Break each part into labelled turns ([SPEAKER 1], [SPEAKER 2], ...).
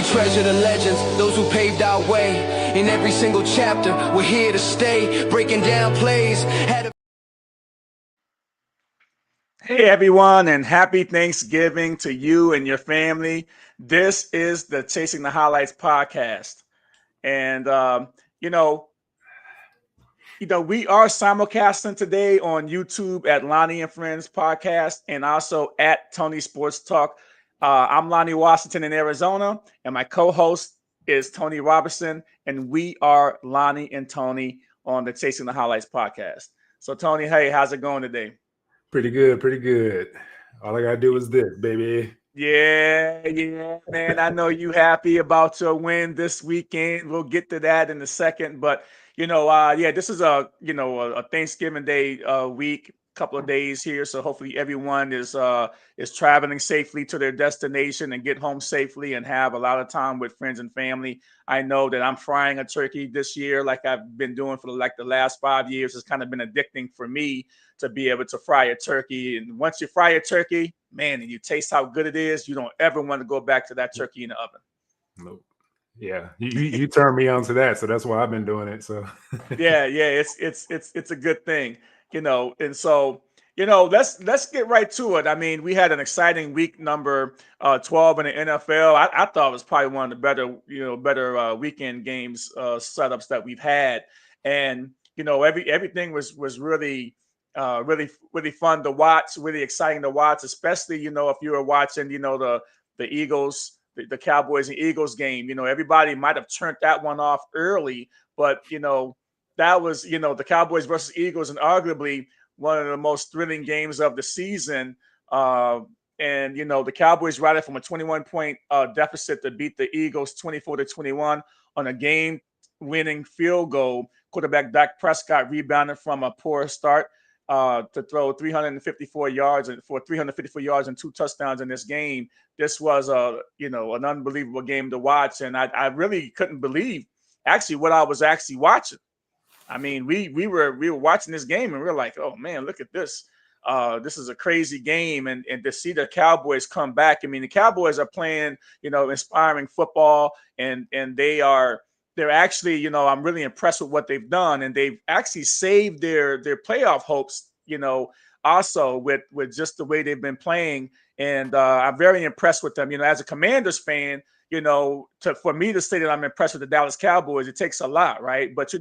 [SPEAKER 1] We treasure the legends, those who paved our way. In every single chapter, we're here to stay. Breaking down plays.
[SPEAKER 2] Hey everyone, and happy Thanksgiving to you and your family. This is the Chasing the Highlights podcast. And you know, we are simulcasting today on YouTube at Lonnie and Friends podcast and also at Tony Sports Talk. I'm Lonnie Washington in Arizona, and my co-host is Tony Robertson, and we are Lonnie and Tony on the Chasing the Highlights podcast. So Tony, hey, how's it going today?
[SPEAKER 3] Pretty good. All I gotta do is this, baby.
[SPEAKER 2] Yeah, man. I know you happy about your win this weekend. We'll get to that in a second, but this is a Thanksgiving Day week, couple of days here. So hopefully everyone is traveling safely to their destination and get home safely and have a lot of time with friends and family. I know that I'm frying a turkey this year, like I've been doing for the last 5 years. It's kind of been addicting for me to be able to fry a turkey. And once you fry a turkey, man, and you taste how good it is, you don't ever want to go back to that turkey in the oven.
[SPEAKER 3] Nope. Yeah, you turned me on to that, so that's why I've been doing it. So
[SPEAKER 2] yeah, it's a good thing, and so let's get right to it. I mean, we had an exciting week number 12 in the NFL. I thought it was probably one of the better weekend games setups that we've had, and everything was really really fun to watch, really exciting to watch, especially if you were watching the Eagles, the Cowboys and Eagles game. Everybody might have turned that one off early, but that was the Cowboys versus Eagles, and arguably one of the most thrilling games of the season. And the Cowboys routed from a 21-point deficit to beat the Eagles 24-21 on a game-winning field goal. Quarterback Dak Prescott rebounded from a poor start to throw 354 yards and 2 touchdowns in this game. This was an unbelievable game to watch, and I really couldn't believe actually what I was actually watching. I mean, we were watching this game and we were like, oh man, look at this. This is a crazy game, and to see the Cowboys come back. I mean, the Cowboys are playing inspiring football, and they're actually, I'm really impressed with what they've done, and they've actually saved their playoff hopes, also with just the way they've been playing. And I'm very impressed with them. As a Commanders fan, for me to say that I'm impressed with the Dallas Cowboys, it takes a lot, right? But,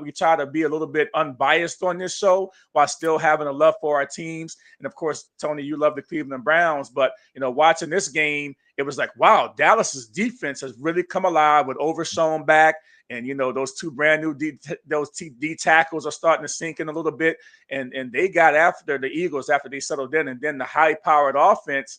[SPEAKER 2] we try to be a little bit unbiased on this show while still having a love for our teams. And, of course, Tony, you love the Cleveland Browns. But, watching this game, it was like, wow, Dallas's defense has really come alive with Overshown back. And, those two brand new D tackles are starting to sink in a little bit. And they got after the Eagles after they settled in. And then the high-powered offense,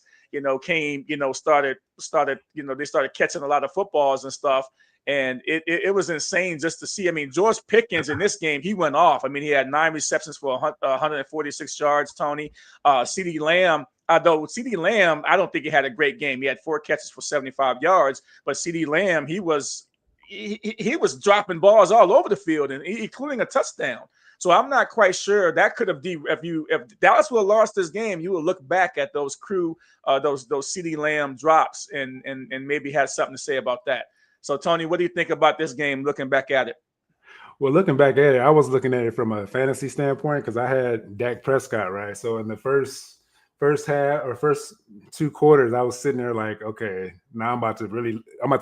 [SPEAKER 2] came, started, they started catching a lot of footballs and stuff. And it was insane just to see. I mean, George Pickens in this game, he went off. I mean, he had 9 receptions for 146 yards, Tony. CeeDee Lamb, although CeeDee Lamb, I don't think he had a great game. He had 4 catches for 75 yards. But CeeDee Lamb, he was dropping balls all over the field, and including a touchdown. So I'm not quite sure that could have if Dallas would have lost this game, you would look back at those those CeeDee Lamb drops and maybe have something to say about that. So Tony, what do you think about this game looking back at it?
[SPEAKER 3] Well, looking back at it, I was looking at it from a fantasy standpoint because I had Dak Prescott, right? So in the first half or first 2 quarters, I was sitting there like, okay, now I'm about to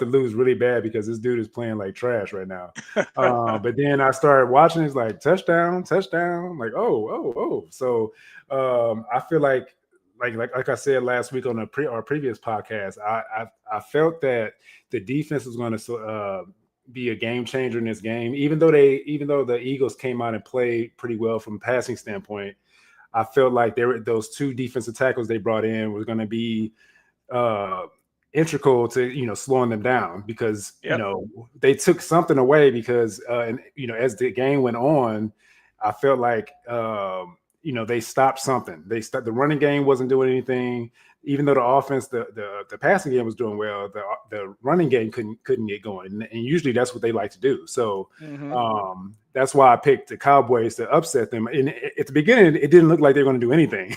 [SPEAKER 3] lose really bad because this dude is playing like trash right now. But then I started watching, it's like touchdown, like oh. So I feel like I said last week on our previous podcast, I felt that the defense was going to be a game changer in this game, even though the Eagles came out and played pretty well from a passing standpoint. I felt like those 2 defensive tackles they brought in was going to be integral to slowing them down because they took something away because as the game went on, I felt like they stopped something. The running game wasn't doing anything. Even though the offense, the passing game was doing well, the running game couldn't get going, and usually that's what they like to do. So that's why I picked the Cowboys to upset them. And at the beginning, it didn't look like they were going to do anything.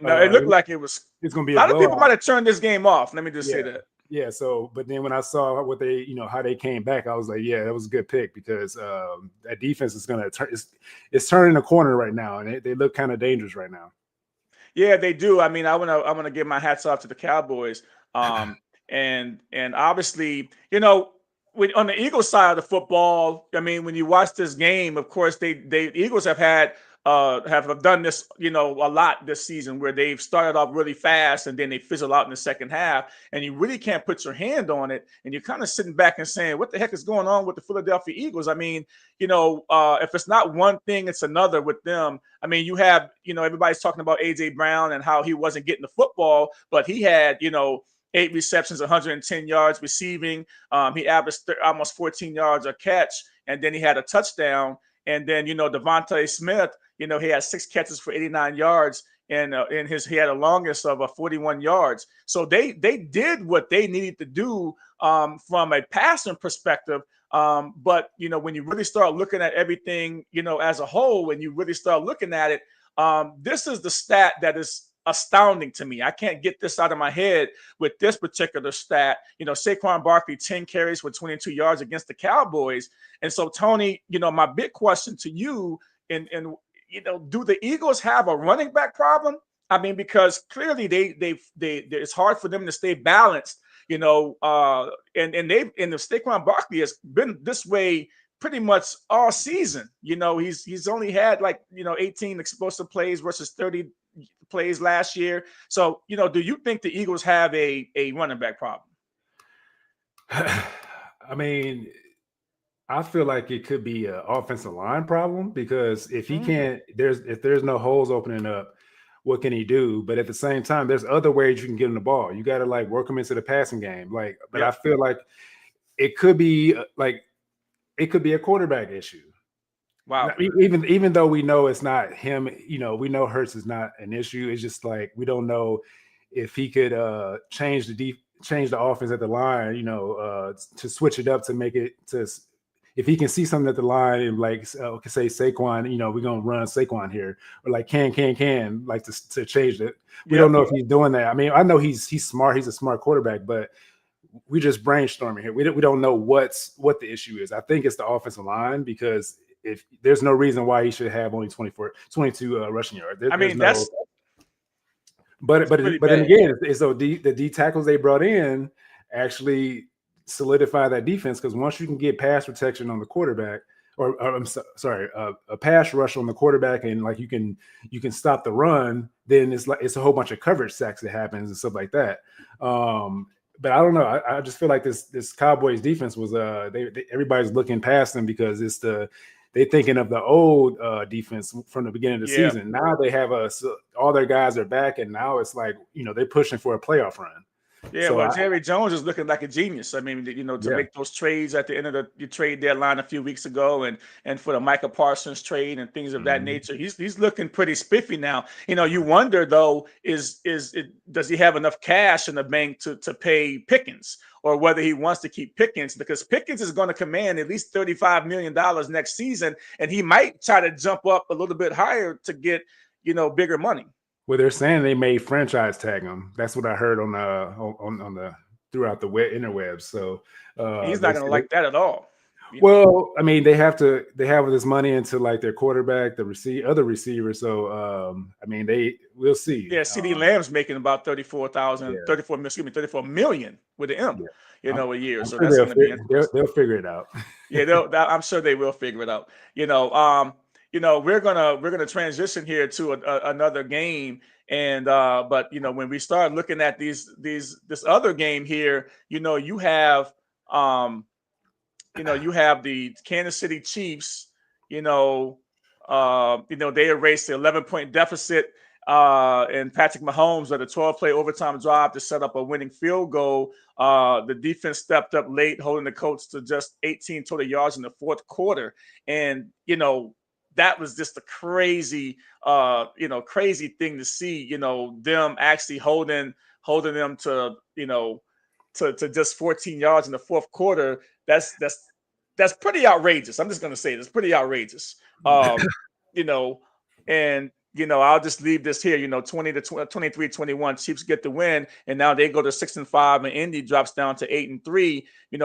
[SPEAKER 2] No, it looked like it's going
[SPEAKER 3] to be
[SPEAKER 2] a lot of people might have turned this game off. Let me just say that.
[SPEAKER 3] Yeah. So, but then when I saw what they, how they came back, I was like, yeah, that was a good pick because that defense is going to turn. It's turning a corner right now, and they look kind of dangerous right now.
[SPEAKER 2] Yeah, they do. I mean, I wanna give my hats off to the Cowboys. And obviously, on the Eagles side of the football, I mean, when you watch this game, of course, the Eagles have done this, a lot this season where they've started off really fast and then they fizzle out in the second half, and you really can't put your hand on it, and you're kind of sitting back and saying, what the heck is going on with the Philadelphia Eagles? I mean, if it's not one thing, it's another with them. I mean, you have, everybody's talking about AJ Brown and how he wasn't getting the football, but he had, 8 receptions, 110 yards receiving. He averaged almost 14 yards a catch, and then he had a touchdown. And then, Devontae Smith, he had 6 catches for 89 yards, and he had a longest of 41 yards. So they did what they needed to do from a passing perspective. But when you really start looking at everything, as a whole, when you really start looking at it, this is the stat that is astounding to me. I can't get this out of my head with this particular stat. Saquon Barkley, 10 carries for 22 yards against the Cowboys. And so, Tony, my big question to you, and do the Eagles have a running back problem? I mean, because clearly it's hard for them to stay balanced, and the Saquon Barkley has been this way pretty much all season. He's only had 18 explosive plays versus 30 plays last year. So, do you think the Eagles have a running back problem?
[SPEAKER 3] I mean, I feel like it could be an offensive line problem because if he can't, if there's no holes opening up, what can he do? But at the same time, there's other ways you can get him the ball. You got to work him into the passing game. But I feel like it could be a quarterback issue.
[SPEAKER 2] Wow.
[SPEAKER 3] Even though we know it's not him, we know Hurts is not an issue. It's just we don't know if he could change the offense at the line, to switch it up to make it to. If he can see something at the line and say Saquon, we're gonna run Saquon here, or can to change it. We don't know if he's doing that. I mean, I know he's smart. He's a smart quarterback, but we just brainstorming here. We don't know what the issue is. I think it's the offensive line because if there's no reason why he should have only 22 rushing yards. But then again, so the D tackles they brought in actually solidify that defense because once you can get pass protection on the quarterback, or I'm sorry, a pass rush on the quarterback, and you can stop the run, then it's a whole bunch of coverage sacks that happens and stuff like that. But I don't know. I just feel like this Cowboys defense was everybody's looking past them because they're thinking of the old defense from the beginning of the season. Now they have all their guys are back, and now it's they're pushing for a playoff run.
[SPEAKER 2] Yeah, so Jerry Jones is looking like a genius. I mean, to make those trades at the end of the trade deadline a few weeks ago, and for the Micah Parsons trade and things of that nature, he's looking pretty spiffy now. You wonder though, does he have enough cash in the bank to pay Pickens, or whether he wants to keep Pickens, because Pickens is going to command at least $35 million next season, and he might try to jump up a little bit higher to get bigger money.
[SPEAKER 3] Well, they're saying they may franchise tag him. That's what I heard on the throughout the interwebs. So
[SPEAKER 2] he's not going to like that at all.
[SPEAKER 3] Well, I mean, they have this money into their quarterback, the other receivers. So I mean, we'll see.
[SPEAKER 2] Yeah, CD Lamb's making about 34 million with an M, a year. So that's going to be interesting.
[SPEAKER 3] They'll figure it out.
[SPEAKER 2] Yeah, I'm sure they will figure it out. We're gonna transition here to another game, and but when we start looking at this other game here, you have the Kansas City Chiefs. They erased the 11-point deficit, and Patrick Mahomes at a 12-play overtime drive to set up a winning field goal. The defense stepped up late, holding the Colts to just 18 total yards in the fourth quarter, and that was just a crazy thing to see. Them actually holding them to to just 14 yards in the fourth quarter. That's pretty outrageous. I'm just gonna say that's pretty outrageous. And I'll just leave this here. 23-21, Chiefs get the win, and now they go to 6-5, and Indy drops down to 8-3.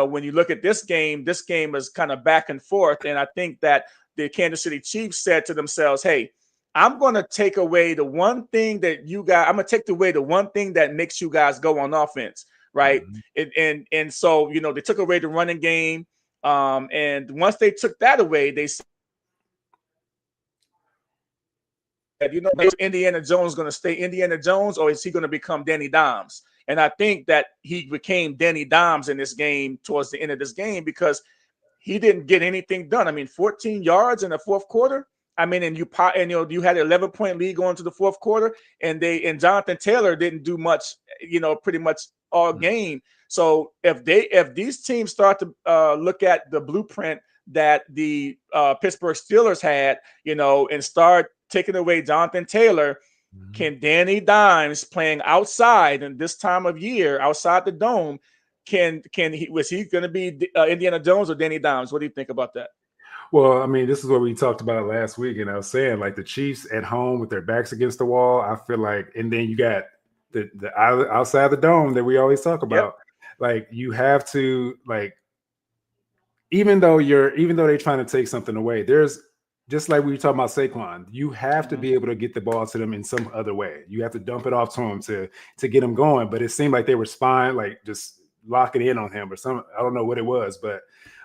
[SPEAKER 2] When you look at this game is kind of back and forth, and I think that the Kansas City Chiefs said to themselves, "Hey, I'm going to take away the one thing that you guys. I'm going to take away the one thing that makes you guys go on offense, right?" And so they took away the running game, and once they took that away, they said, is Indiana Jones going to stay Indiana Jones, or is he going to become Danny Dimes? And I think that he became Danny Dimes in this game towards the end of this game because he didn't get anything done. I mean, 14 yards in the fourth quarter. I mean, and you had an 11-point lead going to the fourth quarter, and Jonathan Taylor didn't do much, pretty much all game. So if these teams start to look at the blueprint that the Pittsburgh Steelers had, and start taking away Jonathan Taylor, can Danny Dimes playing outside in this time of year, outside the dome, was he going to be Indiana Jones or Danny Dimes? What do you think about that?
[SPEAKER 3] Well, I mean, this is what we talked about last week, and I was saying, like, the Chiefs at home with their backs against the wall, I feel like, and then you got the outside the dome that we always talk about. Yep. Like, you have to, like, even though they're trying to take something away, there's just like we were talking about Saquon, you have to be able to get the ball to them in some other way. You have to dump it off to them to get them going. But it seemed like they were spying, like just locking in on him or something. I don't know what it was, but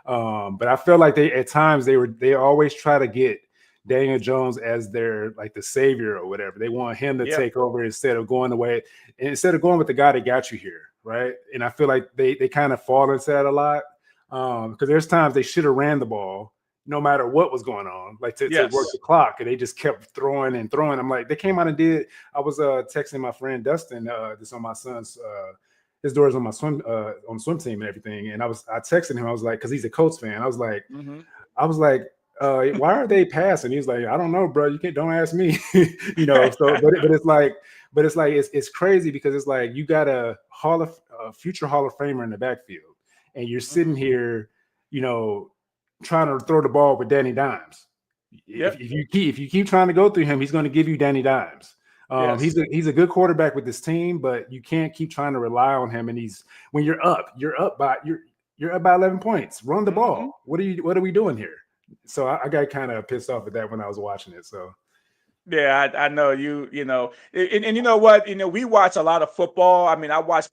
[SPEAKER 3] I feel like at times they always try to get Daniel Jones as their, like, the savior or whatever. They want him to take over instead of going with the guy that got you here, right? And I feel like they kind of fall into that a lot because there's times they should have ran the ball no matter what was going on, like to work the clock, and they just kept throwing and throwing. I'm like, they came out and did. I was texting my friend Dustin, this on my son's his daughter's on my swim team and everything, and I texted him. I was like, because he's a Colts fan. I was like, why are they passing? He's like, I don't know, bro. Don't ask me. So, but it's crazy because it's like you got a future Hall of Famer in the backfield, and you're sitting here, trying to throw the ball with Danny Dimes. If you keep trying to go through him, he's going to give you Danny Dimes. He's a good quarterback with this team, but you can't keep trying to rely on him. And when you're up by 11 points. Run the ball. What are we doing here? So I got kind of pissed off at that when I was watching it. So.
[SPEAKER 2] Yeah, I know and you know what, we watch a lot of football. I mean, I watch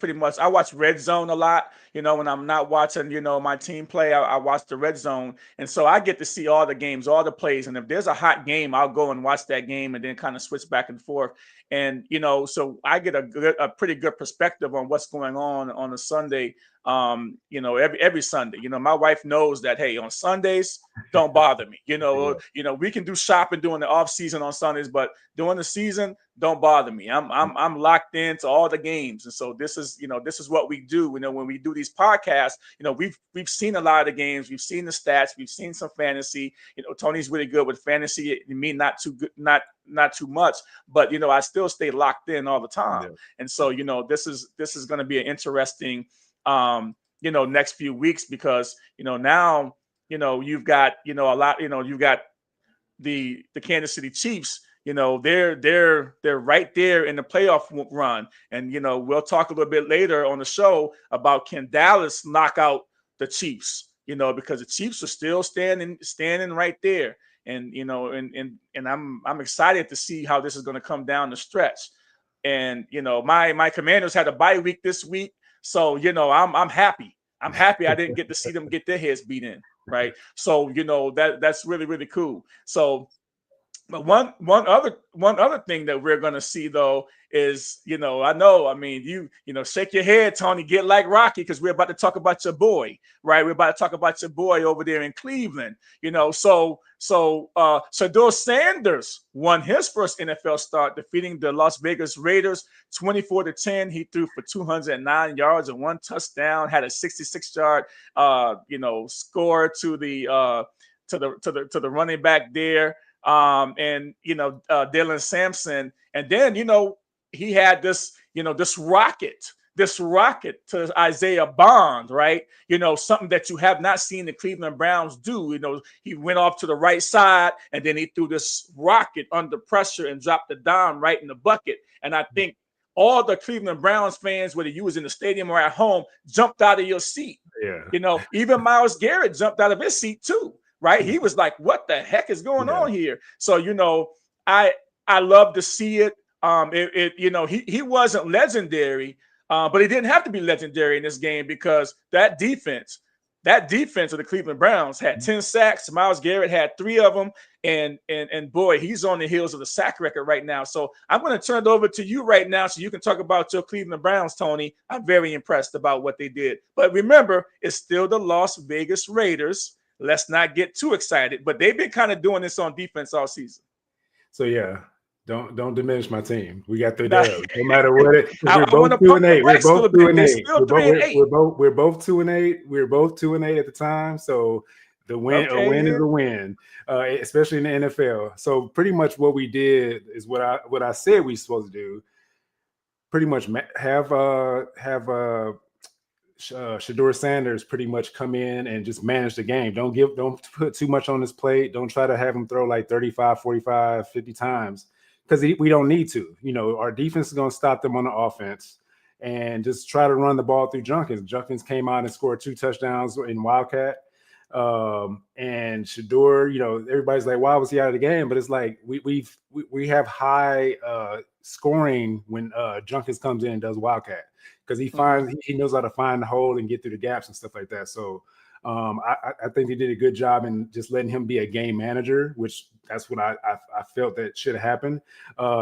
[SPEAKER 2] Red Zone a lot, when I'm not watching, my team play, I watch the Red Zone. And so I get to see all the games, all the plays. And if there's a hot game, I'll go and watch that game and then kind of switch back and forth. And, so I get a pretty good perspective on what's going on a Sunday. Every Sunday, my wife knows that, hey, on Sundays, don't bother me. We can do shopping during the off season on Sundays, but during the season, don't bother me. I'm locked into all the games. And so this is what we do. When we do these podcasts, we've seen a lot of the games, we've seen the stats, we've seen some fantasy. Tony's really good with fantasy. Me, not too good, not too much, but I still stay locked in all the time. Yeah. And so this is going to be an interesting next few weeks because now you've got a lot, you've got the Kansas City Chiefs, they're right there in the playoff run. And we'll talk a little bit later on the show about can Dallas knock out the Chiefs, because the Chiefs are still standing right there. And and I'm excited to see how this is going to come down the stretch. And my Commanders had a bye week this week. So, I'm happy. I'm happy I didn't get to see them get their heads beat in, right? So, that's really, really cool. So, but one other thing that we're going to see, though, is, shake your head, Tony, get like Rocky, because we're about to talk about your boy, right? We're about to talk about your boy over there in Cleveland, So Shedeur Sanders won his first NFL start, defeating the Las Vegas Raiders 24-10. He threw for 209 yards and 1 touchdown, had a 66-yard, score to the running back there. Dylan Sampson, and then he had this rocket this rocket to Isaiah Bond, right? Something that you have not seen the Cleveland Browns do. He went off to the right side and then he threw this rocket under pressure and dropped the dime right in the bucket. And I think all the Cleveland Browns fans, whether you was in the stadium or at home, jumped out of your seat.
[SPEAKER 3] Yeah.
[SPEAKER 2] Even Myles Garrett jumped out of his seat too, right? He was like, what the heck is going on here? So, I love to see it. He wasn't legendary, but he didn't have to be legendary in this game because that defense of the Cleveland Browns had 10 sacks. Myles Garrett had 3 of them. And boy, he's on the heels of the sack record right now. So I'm going to turn it over to you right now so you can talk about your Cleveland Browns, Tony. I'm very impressed about what they did. But remember, it's still the Las Vegas Raiders. Let's not get too excited. But they've been kind of doing this on defense all season.
[SPEAKER 3] So, yeah. Don't diminish my team. We got 3 dubs. No matter what
[SPEAKER 2] we're both 2-8.
[SPEAKER 3] We're both 2-8. We're both 2-8. We're both 2-8 at the time. So a win is a win, especially in the NFL. So pretty much what we did is what I said we supposed to do. Pretty much have Shedeur Sanders pretty much come in and just manage the game. Don't put too much on his plate. Don't try to have him throw like 35, 45, 50 times. Because we don't need to. Our defense is going to stop them on the offense and just try to run the ball through Junkins. Junkins came out and scored 2 touchdowns in Wildcat. And Shedeur, everybody's like, why was he out of the game? But it's like we have high scoring when Junkins comes in and does Wildcat because he knows how to find the hole and get through the gaps and stuff like that. So I think they did a good job in just letting him be a game manager, which that's what I felt that should have happened.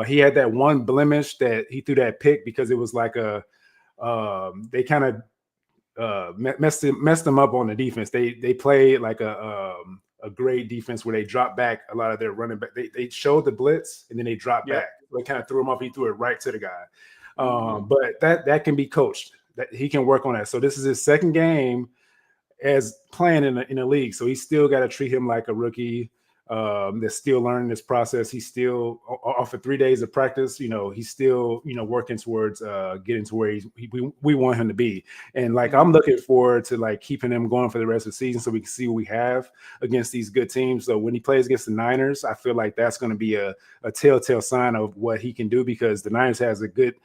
[SPEAKER 3] He had that one blemish that he threw that pick because it was like they kind of messed them up on the defense. They played like a great defense where they dropped back a lot of their running back. They showed the blitz and then they dropped back. They kind of threw him off. He threw it right to the guy. But that can be coached. That he can work on that. So this is his second game as playing in a league. So he's still got to treat him like a rookie that's still learning this process. He's still off of 3 days of practice. He's still, working towards getting to where we want him to be. And like, I'm looking forward to like keeping him going for the rest of the season so we can see what we have against these good teams. So when he plays against the Niners, I feel like that's going to be a telltale sign of what he can do because the Niners has a good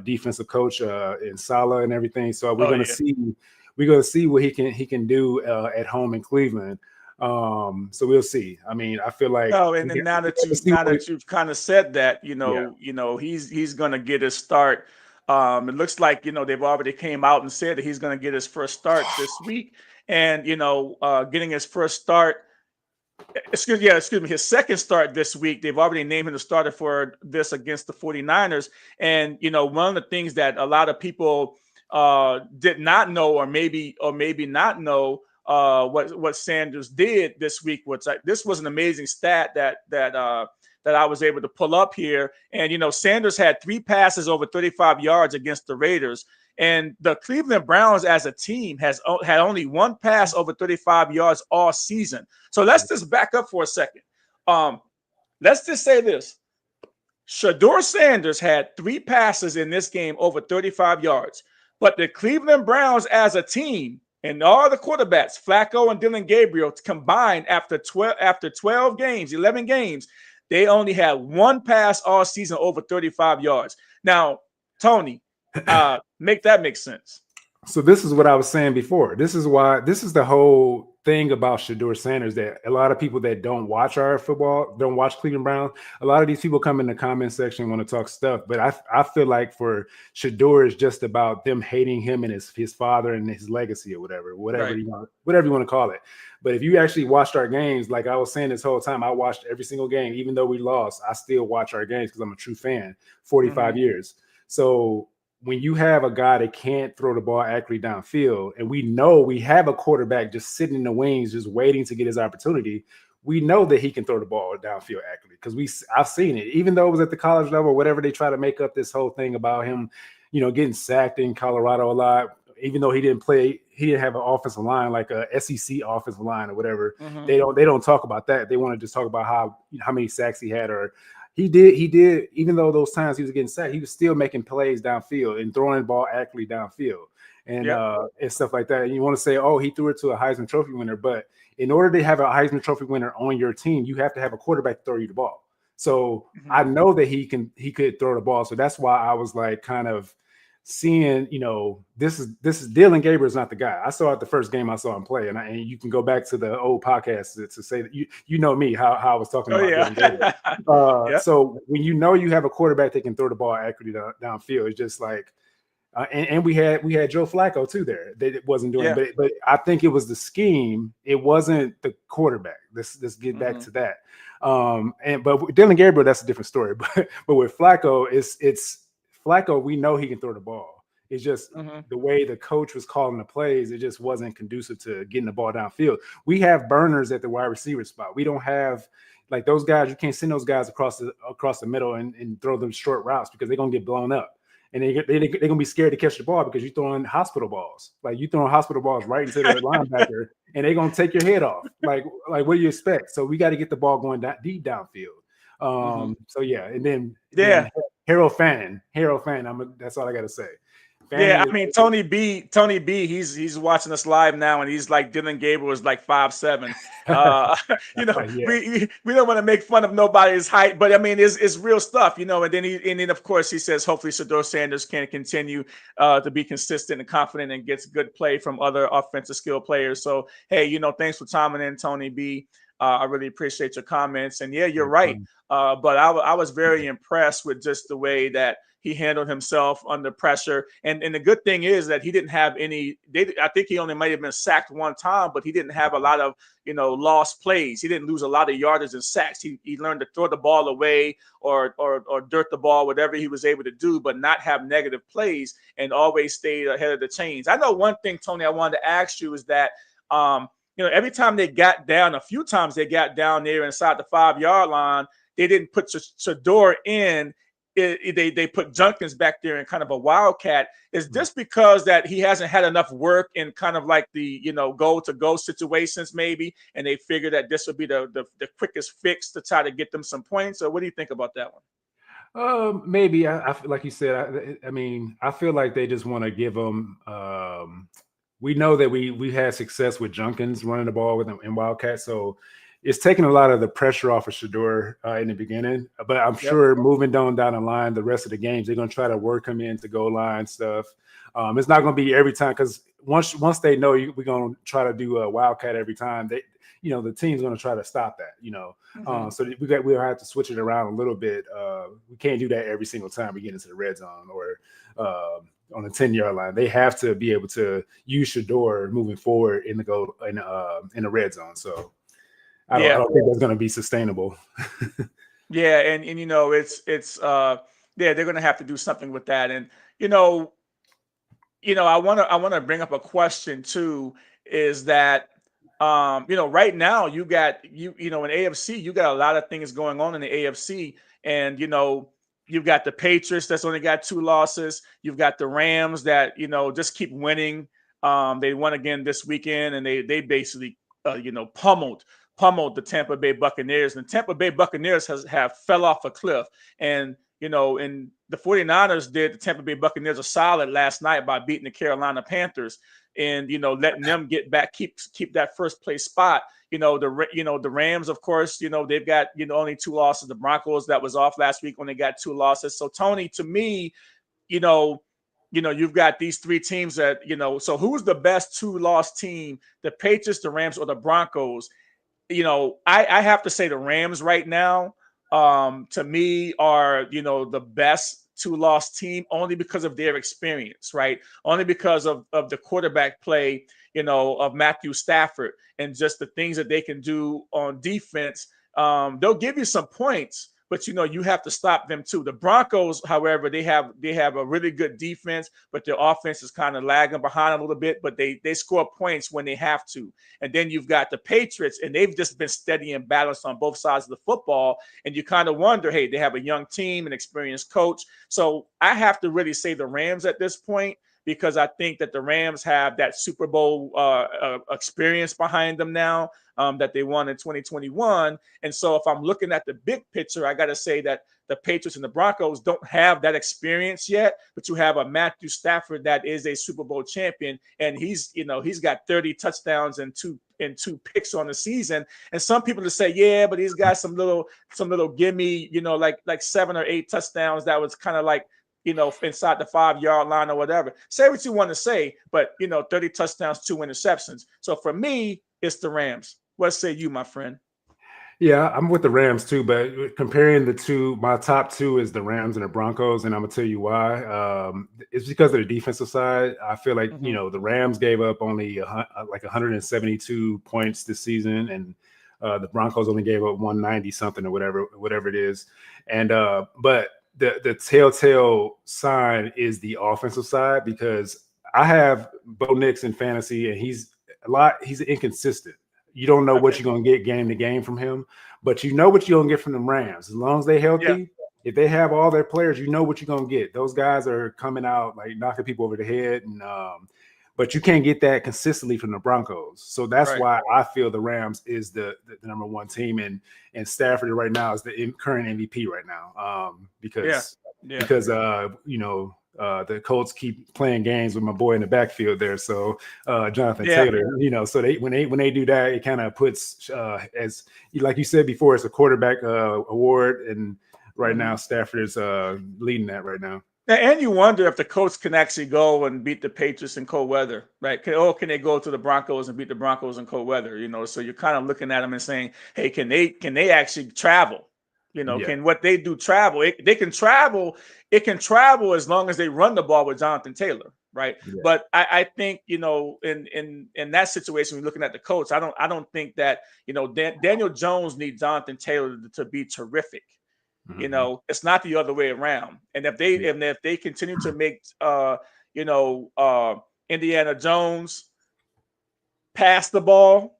[SPEAKER 3] defensive coach in Saleh and everything. So we're going to see what he can do at home in Cleveland. So we'll see. I mean, I feel like
[SPEAKER 2] and then now that you've kind of said that, he's going to get his start. It looks like they've already came out and said that he's going to get his first start this week, and getting his first start. Excuse me, his second start this week. They've already named him the starter for this against the 49ers. And one of the things that a lot of people did not know, or maybe not know, what Sanders did this week. This was an amazing stat that I was able to pull up here. And Sanders had 3 passes over 35 yards against the Raiders, and the Cleveland Browns as a team had only 1 pass over 35 yards all season. So let's just back up for a second. Let's just say this: Shedeur Sanders had 3 passes in this game over 35 yards, but the Cleveland Browns as a team and all the quarterbacks, Flacco and Dylan Gabriel, combined after 11 games, they only had 1 pass all season over 35 yards. Now, Tony, make that make sense.
[SPEAKER 3] So this is what I was saying before. This is the whole thing about Shedeur Sanders that a lot of people that don't watch our football, don't watch Cleveland Browns, a lot of these people come in the comment section and want to talk stuff. But I feel like for Shedeur is just about them hating him and his father and his legacy or whatever
[SPEAKER 2] right.
[SPEAKER 3] you want to call it. But if you actually watched our games, like I was saying this whole time, I watched every single game. Even though we lost, I still watch our games because I'm a true fan, 45 years. So when you have a guy that can't throw the ball accurately downfield, and we know we have a quarterback just sitting in the wings, just waiting to get his opportunity, we know that he can throw the ball downfield accurately because I've seen it. Even though it was at the college level or whatever, they try to make up this whole thing about him, getting sacked in Colorado a lot. Even though he didn't have an offensive line like a SEC offensive line or whatever. They don't talk about that. They want to just talk about how many sacks he had or he did. Even though those times he was getting sacked, he was still making plays downfield and throwing the ball accurately downfield and stuff like that. And you want to say, oh, he threw it to a Heisman Trophy winner, but in order to have a Heisman Trophy winner on your team, you have to have a quarterback throw you the ball. So I know that he could throw the ball. So that's why I was like kind of seeing, this is Dylan Gabriel is not the guy. I saw it the first game I saw him play, and you can go back to the old podcast to say that you know me how I was talking about Dylan Gabriel. So when you have a quarterback that can throw the ball accurately downfield, it's just like. And we had Joe Flacco too there that it wasn't doing, but I think it was the scheme. It wasn't the quarterback. Let's get back to that. But with Dylan Gabriel, that's a different story. But with Flacco, it's Flacco. We know he can throw the ball. It's just the way the coach was calling the plays. It just wasn't conducive to getting the ball downfield. We have burners at the wide receiver spot. We don't have like those guys. You can't send those guys across the middle and throw them short routes because they're gonna get blown up. And they're going to be scared to catch the ball because you're throwing hospital balls. Like you throwing hospital balls right into the linebacker, and they're going to take your head off. Like what do you expect? So we got to get the ball going deep downfield. So yeah, and then Harold Fannin. That's all I got to say.
[SPEAKER 2] I mean Tony B, he's watching us live now, and he's like Dylan Gabriel is like 5'7". We don't want to make fun of nobody's height, but I mean it's real stuff, And then of course he says hopefully Shedeur Sanders can continue to be consistent and confident and gets good play from other offensive skill players. So hey, thanks for chiming in, Tony B. I really appreciate your comments, and yeah, you're right. But I was very impressed with just the way that he handled himself under pressure. And the good thing is that he didn't have I think he only might have been sacked one time, but he didn't have a lot of, lost plays. He didn't lose a lot of yardage and sacks. He learned to throw the ball away or dirt the ball, whatever he was able to do, but not have negative plays and always stayed ahead of the chains. I know one thing, Tony, I wanted to ask you is that, every time they got down, a few times they got down there inside the 5-yard line, they didn't put Shedeur in. They put Junkins back there in kind of a wildcat. Is this because that he hasn't had enough work in kind of like the goal-to-go situations maybe, and they figure that this would be the quickest fix to try to get them some points? Or what do you think about that one?
[SPEAKER 3] Maybe I feel like you said. I mean, I feel like they just want to give them. We know that we had success with Junkins running the ball with them in wildcat, so. It's taking a lot of the pressure off of Shedeur in the beginning, but I'm sure moving down the line, the rest of the games, they're going to try to work him into goal line stuff. It's not going to be every time because once they know we're going to try to do a wildcat every time, the team's going to try to stop that. So we'll have to switch it around a little bit. We can't do that every single time we get into the red zone or on the 10-yard line. They have to be able to use Shedeur moving forward in the red zone. So. I don't think that's going to be sustainable.
[SPEAKER 2] and it's they're going to have to do something with that. And I want to bring up a question too. Is that right now you got in AFC you got a lot of things going on in the AFC, and you've got the Patriots that's only got 2 losses. You've got the Rams that just keep winning. They won again this weekend, and they basically pummeled the Tampa Bay Buccaneers, and the Tampa Bay Buccaneers have fell off a cliff. And, and the 49ers did the Tampa Bay Buccaneers a solid last night by beating the Carolina Panthers and, letting them get back, keep that first place spot. The Rams, of course, they've got, only 2 losses. The Broncos that was off last week when they got 2 losses. So Tony, to me, you've got these 3 teams that, so who's the best 2-loss team, the Patriots, the Rams, or the Broncos? I have to say the Rams right now, to me, are, the best 2-loss team only because of their experience, right? Only because of the quarterback play, of Matthew Stafford and just the things that they can do on defense. They'll give you some points, but you have to stop them too. The Broncos, however, they have a really good defense, but their offense is kind of lagging behind a little bit, but they score points when they have to. And then you've got the Patriots, and they've just been steady and balanced on both sides of the football. And you kind of wonder, hey, they have a young team, an experienced coach. So I have to really say the Rams at this point, because I think that the Rams have that Super Bowl experience behind them now that they won in 2021. And so if I'm looking at the big picture, I got to say that the Patriots and the Broncos don't have that experience yet, but you have a Matthew Stafford that is a Super Bowl champion, and he's got 30 touchdowns and two picks on the season. And some people just say, yeah, but he's got some little gimme, like 7 or 8 touchdowns that was kind of like, inside the 5-yard line or whatever. Say what you want to say, but 30 touchdowns, 2 interceptions. So for me, it's the Rams. What say you, my friend?
[SPEAKER 3] Yeah, I'm with the Rams too, but comparing the two, my top 2 is the Rams and the Broncos, and I'm gonna tell you why. It's because of the defensive side. I feel like the Rams gave up only like 172 points this season, and the Broncos only gave up 190 something or whatever it is. And but the telltale sign is the offensive side, because I have Bo Nix in fantasy, and he's inconsistent. You don't know what you're going to get game to game from him, but you know what you're going to get from the Rams. As long as they're healthy, if they have all their players, you know what you're going to get. Those guys are coming out like knocking people over the head, and but you can't get that consistently from the Broncos. So that's why I feel the Rams is the number 1 team, and Stafford right now is the current MVP right now, because the Colts keep playing games with my boy in the backfield there. So Jonathan Taylor, so when they do that, it kind of puts as like you said before, it's a quarterback award, and right now Stafford is leading that right now.
[SPEAKER 2] And you wonder if the Colts can actually go and beat the Patriots in cold weather, right? Can they go to the Broncos and beat the Broncos in cold weather? So you're kind of looking at them and saying, hey, can they actually travel? Can what they do travel? They can travel. It can travel as long as they run the ball with Jonathan Taylor, right? Yeah. But I think in that situation, we're looking at the Colts. I don't think that Daniel Jones needs Jonathan Taylor to be terrific. Mm-hmm. It's not the other way around. And if they continue to make Indiana Jones pass the ball,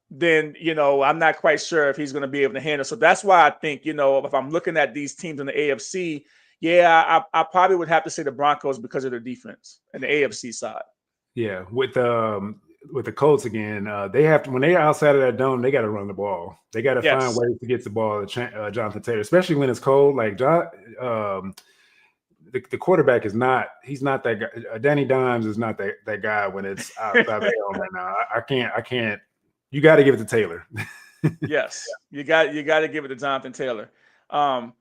[SPEAKER 2] then I'm not quite sure if he's going to be able to handle. So that's why I think if I'm looking at these teams in the AFC, I probably would have to say the Broncos because of their defense and the AFC side.
[SPEAKER 3] Yeah, with the Colts again, they have to, when they're outside of that dome, they got to run the ball. They got to find ways to get the ball to Jonathan Taylor, especially when it's cold. Like the quarterback is not. He's not that guy. Danny Dimes is not that guy when it's outside the dome right now. I can't. You got to give it to Taylor.
[SPEAKER 2] Yes, you got to give it to Jonathan Taylor. All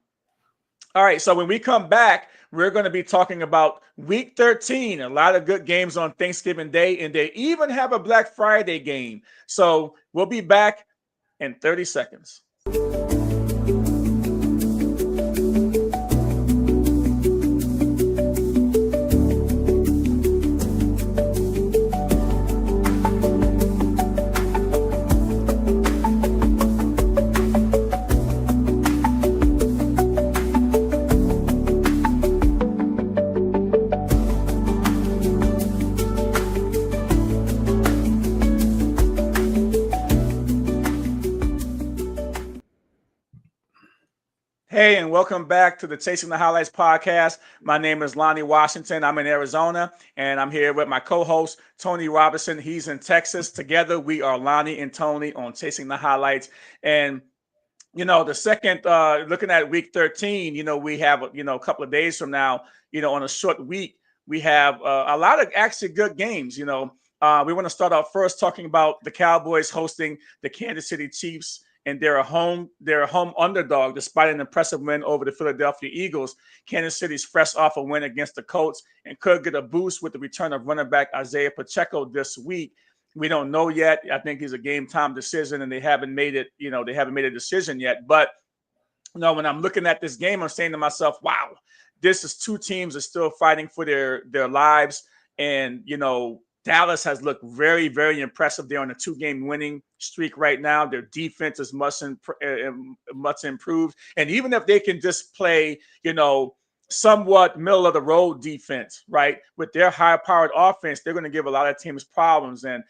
[SPEAKER 2] right, so when we come back, we're going to be talking about Week 13. A lot of good games on Thanksgiving Day, and they even have a Black Friday game. So we'll be back in 30 seconds. Hey, and welcome back to the Chasing the Highlights podcast. My name is Lonnie Washington. I'm in Arizona, and I'm here with my co-host, Tony Robinson. He's in Texas. Together, we are Lonnie and Tony on Chasing the Highlights. And, the second, looking at Week 13, we have, a couple of days from now, on a short week, we have a lot of actually good games. We want to start out first talking about the Cowboys hosting the Kansas City Chiefs. And they're a home underdog despite an impressive win over the Philadelphia Eagles. Kansas City's fresh off a win against the Colts and could get a boost with the return of running back Isaiah Pacheco this week. We don't know yet. I think he's a game time decision, and they haven't made it. They haven't made a decision yet. But when I'm looking at this game, I'm saying to myself, "Wow, this is two teams that are still fighting for their lives." And Dallas has looked very, very impressive. They're on a 2-game winning streak right now. Their defense is much improved. And even if they can just play, somewhat middle of the road defense, right, with their high-powered offense, they're going to give a lot of teams problems. And,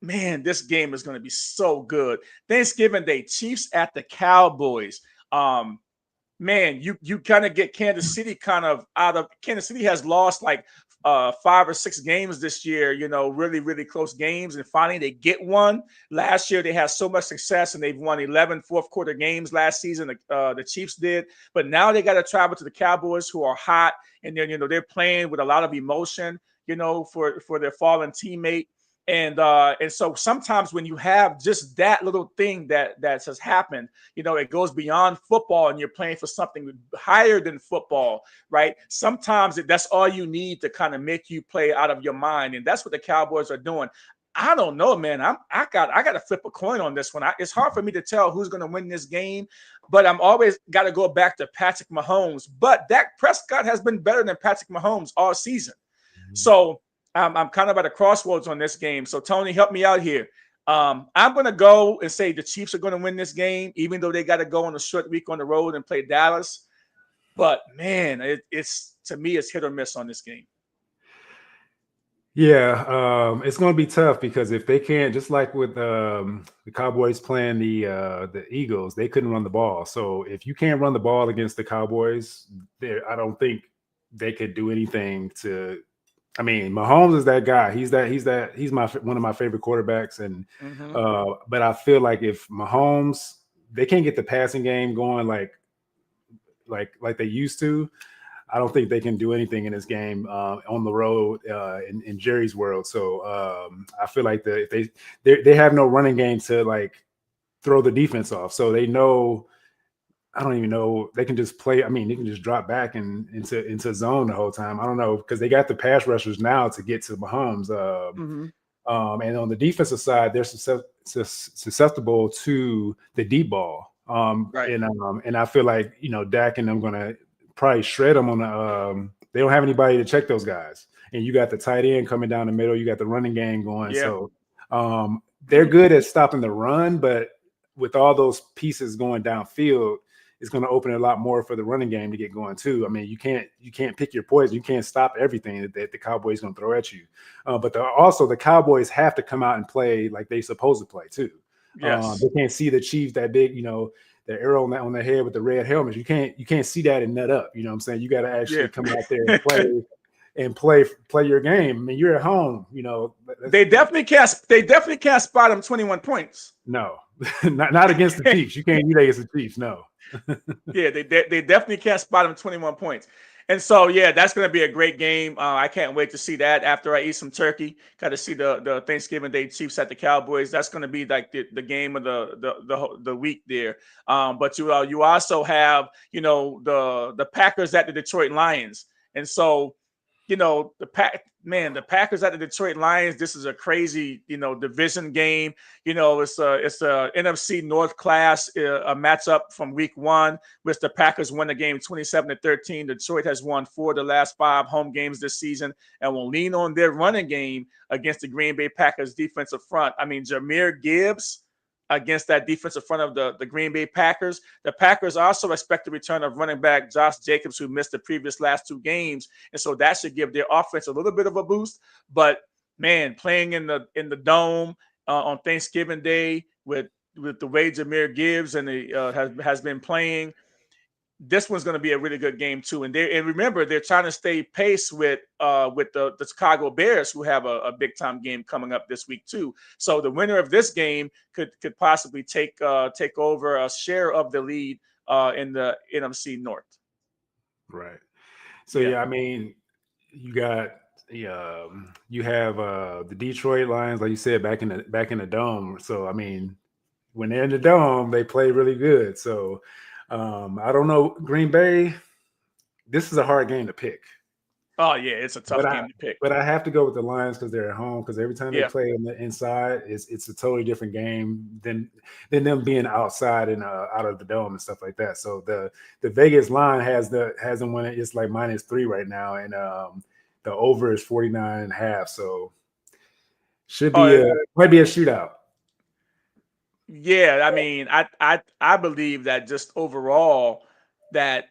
[SPEAKER 2] man, this game is going to be so good. Thanksgiving Day, Chiefs at the Cowboys. Man, you kind of get Kansas City kind of out of – Kansas City has lost like 5 or 6 games this year, really, really close games, and finally they get one. Last year they had so much success and they've won 11 fourth quarter games last season. The Chiefs did, but now they got to travel to the Cowboys, who are hot, and then they're playing with a lot of emotion, for their fallen teammate. And so sometimes when you have just that little thing that has happened, it goes beyond football and you're playing for something higher than football, right? Sometimes that's all you need to kind of make you play out of your mind. And that's what the Cowboys are doing. I don't know, man. I got to flip a coin on this one. It's hard for me to tell who's going to win this game, but I'm always got to go back to Patrick Mahomes. But Dak Prescott has been better than Patrick Mahomes all season. So I'm kind of at a crossroads on this game. So Tony, help me out here. I'm going to go and say the Chiefs are going to win this game, even though they got to go on a short week on the road and play Dallas. But man, it's to me, it's hit or miss on this game.
[SPEAKER 3] Yeah, it's going to be tough because if they can't, just like with the Cowboys playing the Eagles, they couldn't run the ball. So if you can't run the ball against the Cowboys, I don't think they could do anything to. I mean, Mahomes is that guy. He's one of my favorite quarterbacks, and but I feel like if Mahomes, they can't get the passing game going like they used to, I don't think they can do anything in this game on the road in Jerry's world. So I feel like if they have no running game to like throw the defense off, so they know. I don't even know. They can just play. I mean, they can just drop back into zone the whole time. I don't know because they got the pass rushers now to get to Mahomes. And on the defensive side, they're susceptible to the deep ball.
[SPEAKER 2] Right.
[SPEAKER 3] And I feel like Dak and them gonna probably shred them on the. They don't have anybody to check those guys, and you got the tight end coming down the middle. You got the running game going.
[SPEAKER 2] Yeah.
[SPEAKER 3] So they're good at stopping the run, but with all those pieces going downfield, it's going to open a lot more for the running game to get going too. I mean, you can't pick your poison. You can't stop everything that the Cowboys going to throw at you. But also the Cowboys have to come out and play like they supposed to play too.
[SPEAKER 2] Yes.
[SPEAKER 3] They can't see the Chiefs that big, the arrow on the head with the red helmets. You can't see that and nut up. You know what I'm saying? You got to actually come out there and play your game. I mean, you're at home.
[SPEAKER 2] They definitely can't spot them 21 points.
[SPEAKER 3] No, not against the Chiefs. You can't do that against the Chiefs. No.
[SPEAKER 2] Yeah, they definitely can't spot them 21 points. And so, yeah, that's going to be a great game. I can't wait to see that after I eat some turkey. Got to see the Thanksgiving Day Chiefs at the Cowboys. That's going to be like the game of the week there. But you also have the Packers at the Detroit Lions, and so the Packers at the Detroit Lions. This is a crazy division game. It's a NFC North class a matchup from week 1, which the Packers won the game 27-13. Detroit has won 4 of the last 5 home games this season and will lean on their running game against the Green Bay Packers defensive front. I mean, Jahmyr Gibbs against that defensive front of the Green Bay Packers. The Packers also expect the return of running back Josh Jacobs, who missed the previous last 2 games. And so that should give their offense a little bit of a boost. But, man, playing in the Dome on Thanksgiving Day with the way Jahmyr Gibbs and has been playing, this one's going to be a really good game too. And remember, they're trying to stay pace with the Chicago Bears, who have a big time game coming up this week too. So the winner of this game could possibly take over a share of the lead in the NFC North.
[SPEAKER 3] Right. So yeah, I mean, you got you have the Detroit Lions, like you said, back in the Dome. So I mean, when they're in the Dome, they play really good. So I don't know, Green Bay. This is a hard game to pick.
[SPEAKER 2] Oh yeah, it's a tough game to pick.
[SPEAKER 3] But I have to go with the Lions because they're at home. Because every time they play in the inside, it's a totally different game than them being outside and out of the dome and stuff like that. So the Vegas line has them winning. It's like -3 right now, and the over is 49.5. So should be might be a shootout.
[SPEAKER 2] Yeah, I mean, I believe that just overall that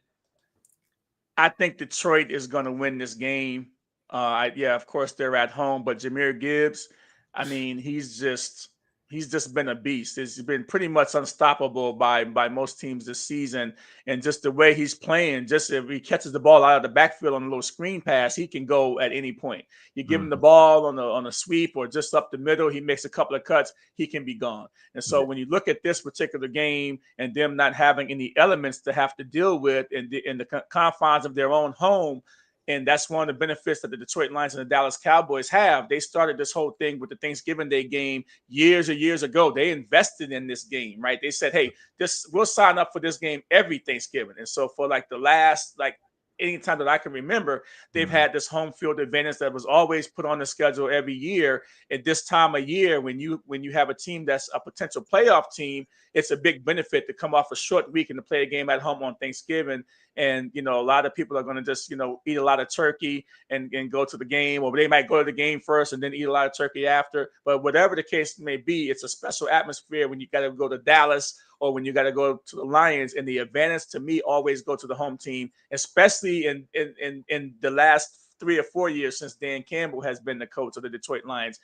[SPEAKER 2] I think Detroit is going to win this game. Of course they're at home, but Jahmyr Gibbs, I mean, he's just he's just been a beast. He's been pretty much unstoppable by most teams this season. And just the way he's playing, just if he catches the ball out of the backfield on a little screen pass, he can go at any point. You give him the ball on a sweep or just up the middle, he makes a couple of cuts, he can be gone. And so when you look at this particular game and them not having any elements to have to deal with in the confines of their own home, and that's one of the benefits that the Detroit Lions and the Dallas Cowboys have. They started this whole thing with the Thanksgiving Day game years and years ago. They invested in this game, right? They said, hey, we'll sign up for this game every Thanksgiving. And so for like the last, anytime that I can remember, they've had this home field advantage that was always put on the schedule every year. At this time of year, when you have a team that's a potential playoff team, it's a big benefit to come off a short week and to play a game at home on Thanksgiving. And, a lot of people are going to just, eat a lot of turkey and go to the game, or they might go to the game first and then eat a lot of turkey after. But whatever the case may be, it's a special atmosphere when you got to go to Dallas or when you got to go to the Lions. And the advantage to me always go to the home team, especially in the last 3 or 4 years since Dan Campbell has been the coach of the Detroit Lions.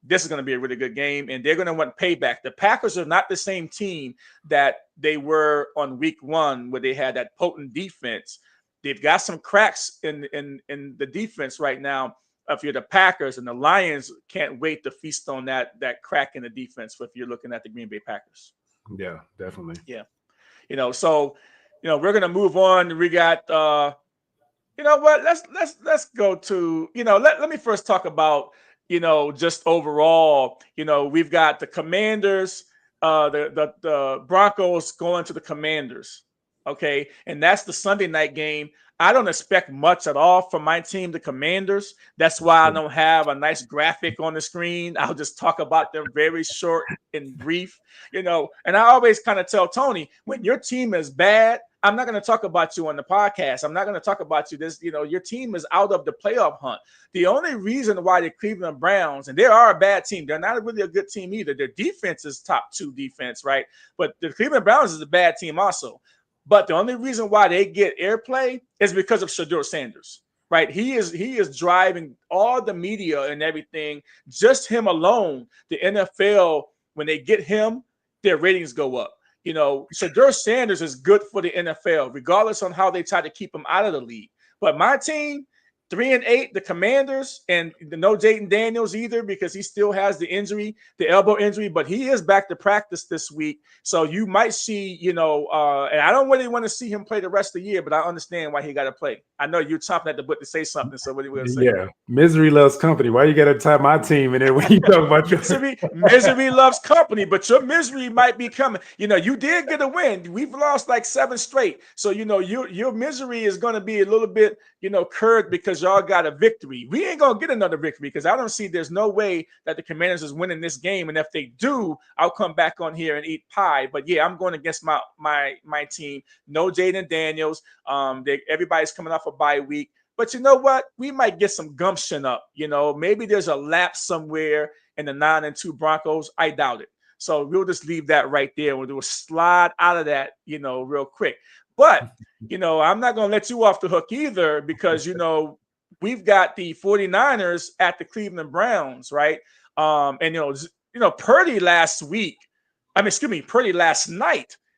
[SPEAKER 2] This is going to be a really good game, and they're going to want payback. The Packers are not the same team that they were on week 1 where they had that potent defense. They've got some cracks in the defense right now if you're the Packers, and the Lions can't wait to feast on that crack in the defense if you're looking at the Green Bay Packers.
[SPEAKER 3] Yeah, definitely.
[SPEAKER 2] Yeah. So, we're going to move on. We got, you know what? Let's go to, let me first talk about, just overall, we've got the Commanders, the Broncos going to the Commanders. Okay. And that's the Sunday night game. I don't expect much at all from my team, the Commanders. That's why I don't have a nice graphic on the screen. I'll just talk about them very short and brief, and I always kind of tell Tony, when your team is bad, I'm not going to talk about you on the podcast. I'm not going to talk about you. Your team is out of the playoff hunt. The only reason why the Cleveland Browns, and they are a bad team, they're not really a good team either. Their defense is top 2 defense, right? But the Cleveland Browns is a bad team also. But the only reason why they get airplay is because of Shedeur Sanders, right? He is driving all the media and everything. Just him alone, the NFL, when they get him, their ratings go up. Shedeur Sanders is good for the NFL, regardless on how they try to keep him out of the league. But my team, 3-8, the Commanders, and no Jaden Daniels either because he still has the elbow injury, but he is back to practice this week. So you might see, and I don't really want to see him play the rest of the year, but I understand why he got to play. I know you're chopping at the butt to say something, so what do you want to say?
[SPEAKER 3] Yeah, misery loves company. Why you got to tie my team in there when you talk about your
[SPEAKER 2] misery loves company, but your misery might be coming. You did get a win. We've lost like 7 straight, so your misery is going to be a little bit, curbed because y'all got a victory. We ain't gonna get another victory because I don't see there's no way that the Commanders is winning this game. And if they do, I'll come back on here and eat pie. But yeah, I'm going against my team. No Jaden Daniels. Everybody's coming off a bye week. But you know what? We might get some gumption up. Maybe there's a lapse somewhere in the 9-2 Broncos. I doubt it. So we'll just leave that right there. We'll do a slide out of that, real quick. But, I'm not going to let you off the hook either because, we've got the 49ers at the Cleveland Browns, right? And, Purdy last night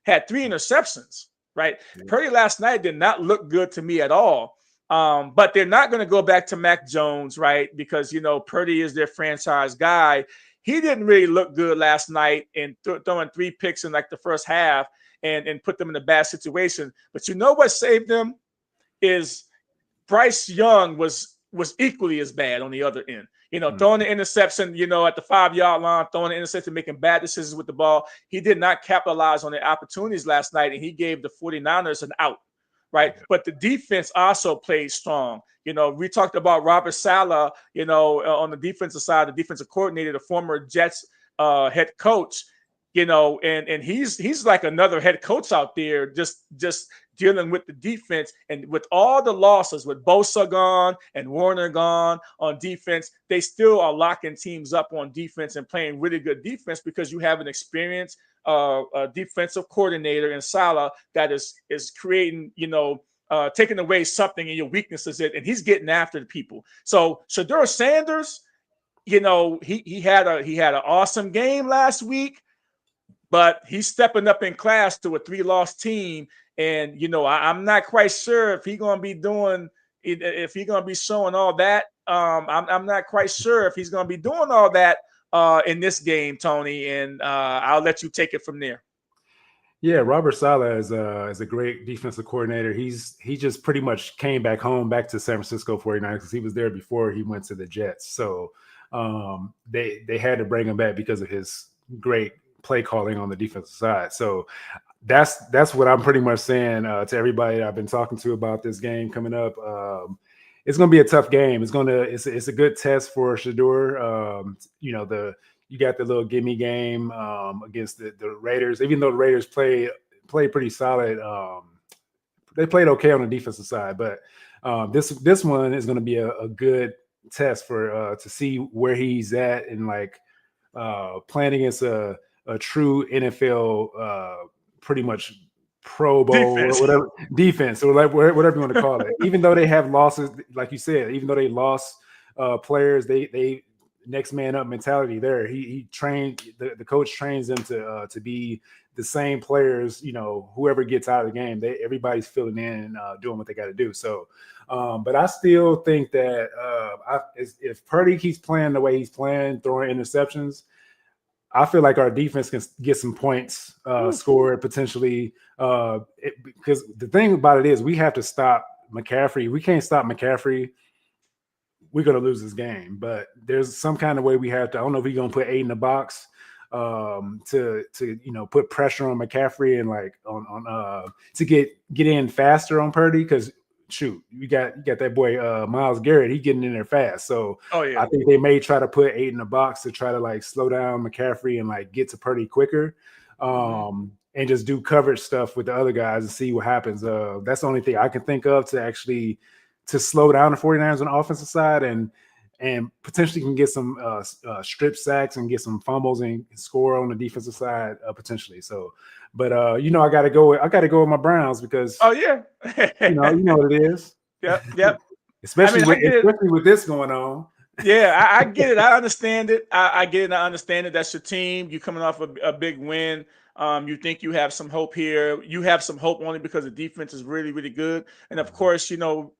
[SPEAKER 2] had 3 interceptions, right? Mm-hmm. Purdy last night did not look good to me at all. But they're not going to go back to Mac Jones, right? Because, Purdy is their franchise guy. He didn't really look good last night and throwing 3 picks in like the first half and put them in a bad situation. But what saved them is Bryce Young was equally as bad on the other end. Throwing the interception, at the 5-yard line, throwing the interception, making bad decisions with the ball. He did not capitalize on the opportunities last night, and he gave the 49ers an out, right? Yeah. But the defense also played strong. We talked about Robert Saleh, on the defensive side, the defensive coordinator, the former Jets head coach, and he's like another head coach out there, just dealing with the defense. And with all the losses, with Bosa gone and Warner gone on defense, they still are locking teams up on defense and playing really good defense because you have an experienced defensive coordinator in Saleh that is creating, taking away something in your weaknesses, and he's getting after the people. So Shedeur Sanders, you know, he had an awesome game last week, but he's stepping up in class to a 3-loss team. And, you know, I'm not quite sure if he's going to be doing, if he's going to be showing all that. I'm not quite sure if he's going to be doing all that in this game, Tony. And I'll let you take it from there.
[SPEAKER 3] Yeah, Robert Saleh is a great defensive coordinator. He just pretty much came back home, back to San Francisco 49ers, because he was there before he went to the Jets. So they had to bring him back because of his great play calling on the defensive side. So that's what I'm pretty much saying to everybody I've been talking to about this game coming up. It's going to be a tough game. It's a good test for Shedeur. You know, you got the little gimme game against the Raiders. Even though the Raiders played pretty solid, they played okay on the defensive side. But this one is going to be a good test for to see where he's at and like playing against a true NFL pretty much Pro Bowl
[SPEAKER 2] Defense.
[SPEAKER 3] or whatever defense or like whatever you want to call it. Even though they have losses, like you said, even though they lost players, they next man up mentality there. He trained the coach trains them to be the same players. You know, whoever gets out of the game, everybody's filling in and doing what they got to do. So, but I still think that if Purdy keeps playing the way he's playing, throwing interceptions, I feel like our defense can get some points scored potentially. Because the thing about it is we have to stop McCaffrey. We can't stop McCaffrey. We're going to lose this game, but there's some kind of way we have to. I don't know if we're going to put 8 in the box to you know put pressure on McCaffrey and like on to get in faster on Purdy, because shoot, you got that boy Myles Garrett. He getting in there fast, so I think they may try to put 8 in the box to try to like slow down McCaffrey and like get to Purdy quicker. And just do coverage stuff with the other guys and see what happens. That's the only thing I can think of to slow down the 49ers on the offensive side and potentially can get some strip sacks and get some fumbles and score on the defensive side potentially. So, but you know, I got to go with my Browns because
[SPEAKER 2] you
[SPEAKER 3] know what it is.
[SPEAKER 2] Yep.
[SPEAKER 3] especially with this going on.
[SPEAKER 2] Yeah, I get it. I understand it. I get it. I understand it. That's your team. You coming off a big win. You think you have some hope here. You have some hope only because the defense is really, really good. And of course, you know,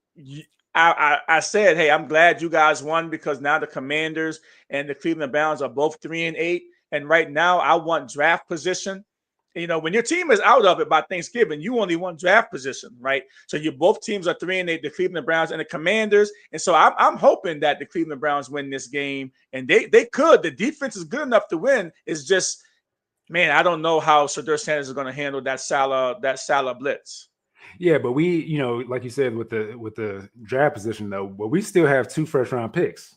[SPEAKER 2] I said, hey, I'm glad you guys won because now the Commanders and the Cleveland Browns are both 3-8. And right now, I want draft position. You know, when your team is out of it by Thanksgiving, you only want draft position, right? So both teams are 3-8, the Cleveland Browns and the Commanders. And so I'm hoping that the Cleveland Browns win this game. And they could. The defense is good enough to win. It's just, man, I don't know how Shedeur Sanders is going to handle that Salah blitz.
[SPEAKER 3] Yeah, but we, you know, like you said with the draft position though, but we still have 2 first-round picks.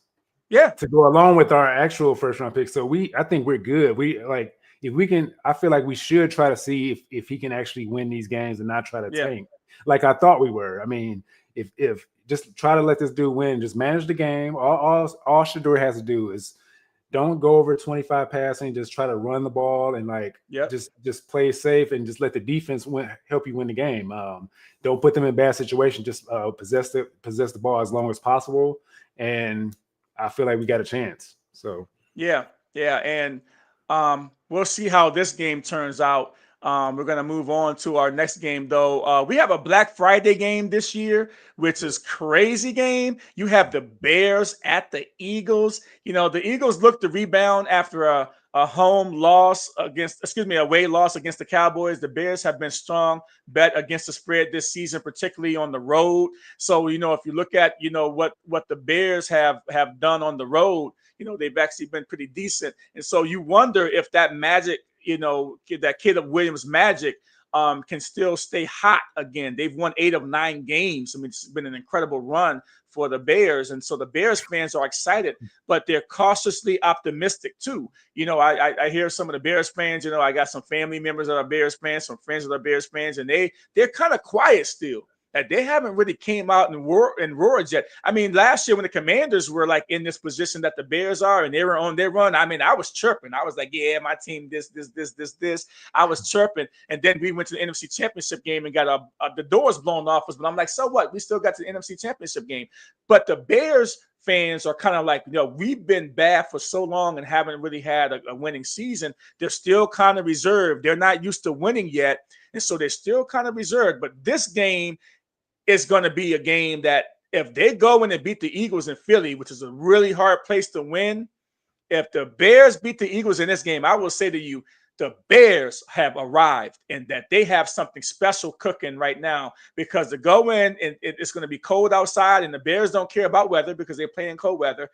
[SPEAKER 2] Yeah,
[SPEAKER 3] to go along with our actual first-round picks. So I think we're good. We like if we can. I feel like we should try to see if he can actually win these games and not try to tank like I thought we were. I mean, if just try to let this dude win, just manage the game. All Shedeur has to do is don't go over 25 passing. Just try to run the ball and like just play safe and just let the defense help you win the game. Don't put them in bad situations. Just possess the ball as long as possible, and I feel like we got a chance. So
[SPEAKER 2] yeah, and we'll see how this game turns out. We're going to move on to our next game, though. We have a Black Friday game this year, which is crazy game. You have the Bears at the Eagles. You know, the Eagles look to rebound after a away loss against the Cowboys. The Bears have been strong bet against the spread this season, particularly on the road. So, you know, if you look at, you know, what the Bears have done on the road, you know, they've actually been pretty decent. And so you wonder if that magic, you know, that Caleb Williams magic can still stay hot again. They've won 8 of 9 games. I mean, it's been an incredible run for the Bears. And so the Bears fans are excited, but they're cautiously optimistic too. You know, I hear some of the Bears fans, you know, I got some family members that are Bears fans, some friends that are Bears fans, and they're kind of quiet still. That they haven't really came out and roared yet. I mean, last year when the Commanders were like in this position that the Bears are and they were on their run, I mean, I was chirping. I was like, yeah, my team, this. I was chirping. And then we went to the NFC Championship game and got the doors blown off us. But I'm like, so what? We still got to the NFC Championship game. But the Bears fans are kind of like, we've been bad for so long and haven't really had a winning season. They're still kind of reserved. They're not used to winning yet. And so they're still kind of reserved. But this game is going to be a game that if they go in and beat the Eagles in Philly, which is a really hard place to win, if the Bears beat the Eagles in this game, I will say to you, the Bears have arrived and that they have something special cooking right now, because to go in and it's going to be cold outside and the Bears don't care about weather because they play in cold weather.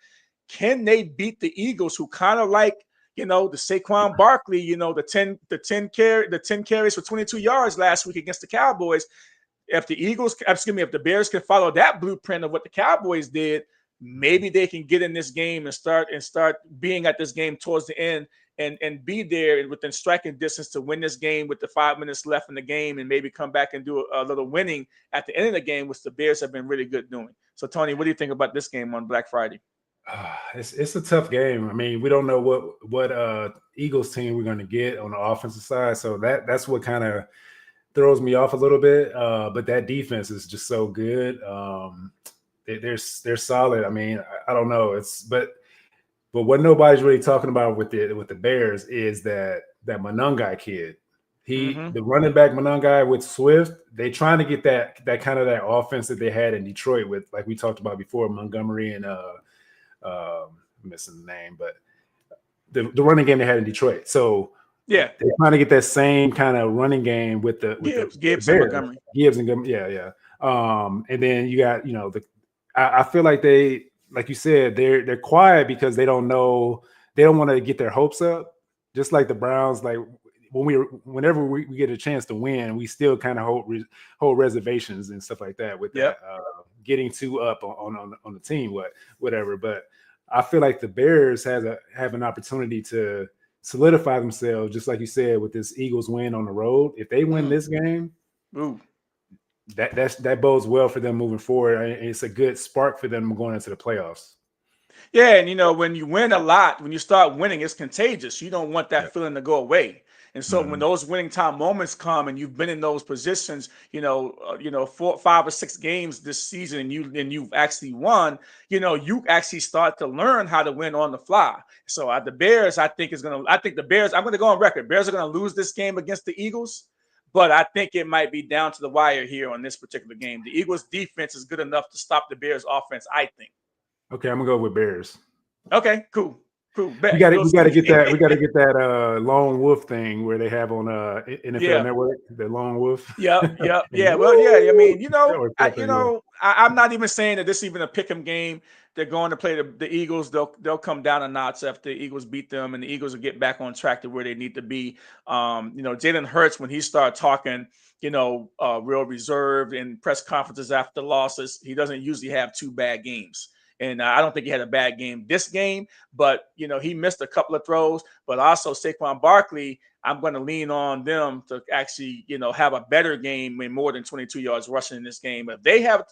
[SPEAKER 2] Can they beat the Eagles, who kind of like, the Saquon Barkley, the 10 carries for 22 yards last week against the Cowboys? If the Bears can follow that blueprint of what the Cowboys did, maybe they can get in this game and start being at this game towards the end and be there within striking distance to win this game with the 5 minutes left in the game, and maybe come back and do a little winning at the end of the game, which the Bears have been really good doing. So, Tony, what do you think about this game on Black Friday?
[SPEAKER 3] It's a tough game. I mean, we don't know what Eagles team we're going to get on the offensive side, so that's what kind of throws me off a little bit. But that defense is just so good. They're solid. I mean, I don't know. But what nobody's really talking about with the Bears is that Monangai kid. The running back Monangai with Swift, they trying to get that kind of that offense that they had in Detroit with, like we talked about before, Montgomery and I'm missing the name, but the running game they had in Detroit. So yeah, they're trying to get that same kind of running game with the
[SPEAKER 2] Gibbs and Montgomery.
[SPEAKER 3] Gibbs and Montgomery, yeah. And then you got I feel like they, like you said, they're quiet because they don't want to get their hopes up. Just like the Browns, like whenever we get a chance to win, we still kind of hold reservations and stuff like that with that, getting too up on the team, whatever. But I feel like the Bears have an opportunity to solidify themselves, just like you said, with this Eagles win on the road. If they win this game, that bodes well for them moving forward. It's a good spark for them going into the playoffs.
[SPEAKER 2] Yeah, and when you win a lot, when you start winning, it's contagious. You don't want that feeling to go away. And so when those winning time moments come and you've been in those positions, 4, 5, or 6 games this season, and you've actually won, you actually start to learn how to win on the fly. So the Bears, I'm going to go on record. Bears are going to lose this game against the Eagles, but I think it might be down to the wire here on this particular game. The Eagles defense is good enough to stop the Bears offense, I think.
[SPEAKER 3] Okay, I'm gonna go with Bears.
[SPEAKER 2] Okay, cool.
[SPEAKER 3] We got to get that. We got to get that lone wolf thing where they have on NFL Network, the lone wolf.
[SPEAKER 2] Yeah. Well, yeah. I mean, I'm not even saying that this is even a pick'em game. They're going to play the Eagles. They'll come down a notch after the Eagles beat them, and the Eagles will get back on track to where they need to be. Jalen Hurts, when he started talking, real reserved in press conferences after losses, he doesn't usually have 2 bad games. And I don't think he had a bad game this game, but, he missed a couple of throws. But also Saquon Barkley, I'm going to lean on them to actually, have a better game and more than 22 yards rushing in this game. If they have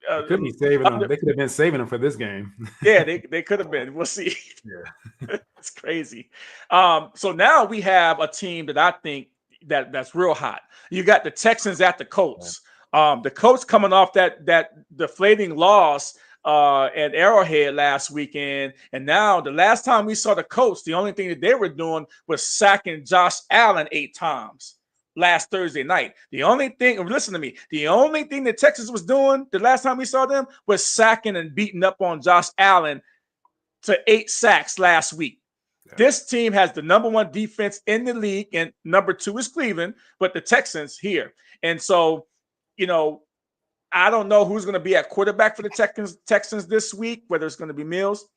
[SPEAKER 3] they could be saving them. They could have been saving them for this game.
[SPEAKER 2] Yeah, they could have been. We'll see. Yeah. It's crazy. So now we have a team that I think that's real hot. You got the Texans at the Colts. The Colts coming off that deflating loss at Arrowhead last weekend. And now the last time we saw the Colts, the only thing that they were doing was sacking Josh Allen 8 times last Thursday night. The only thing that Texas was doing the last time we saw them was sacking and beating up on Josh Allen to 8 sacks last week. Yeah. This team has the number 1 defense in the league, and number 2 is Cleveland, but the Texans here. And so, I don't know who's going to be at quarterback for the Texans this week, whether it's going to be Mills.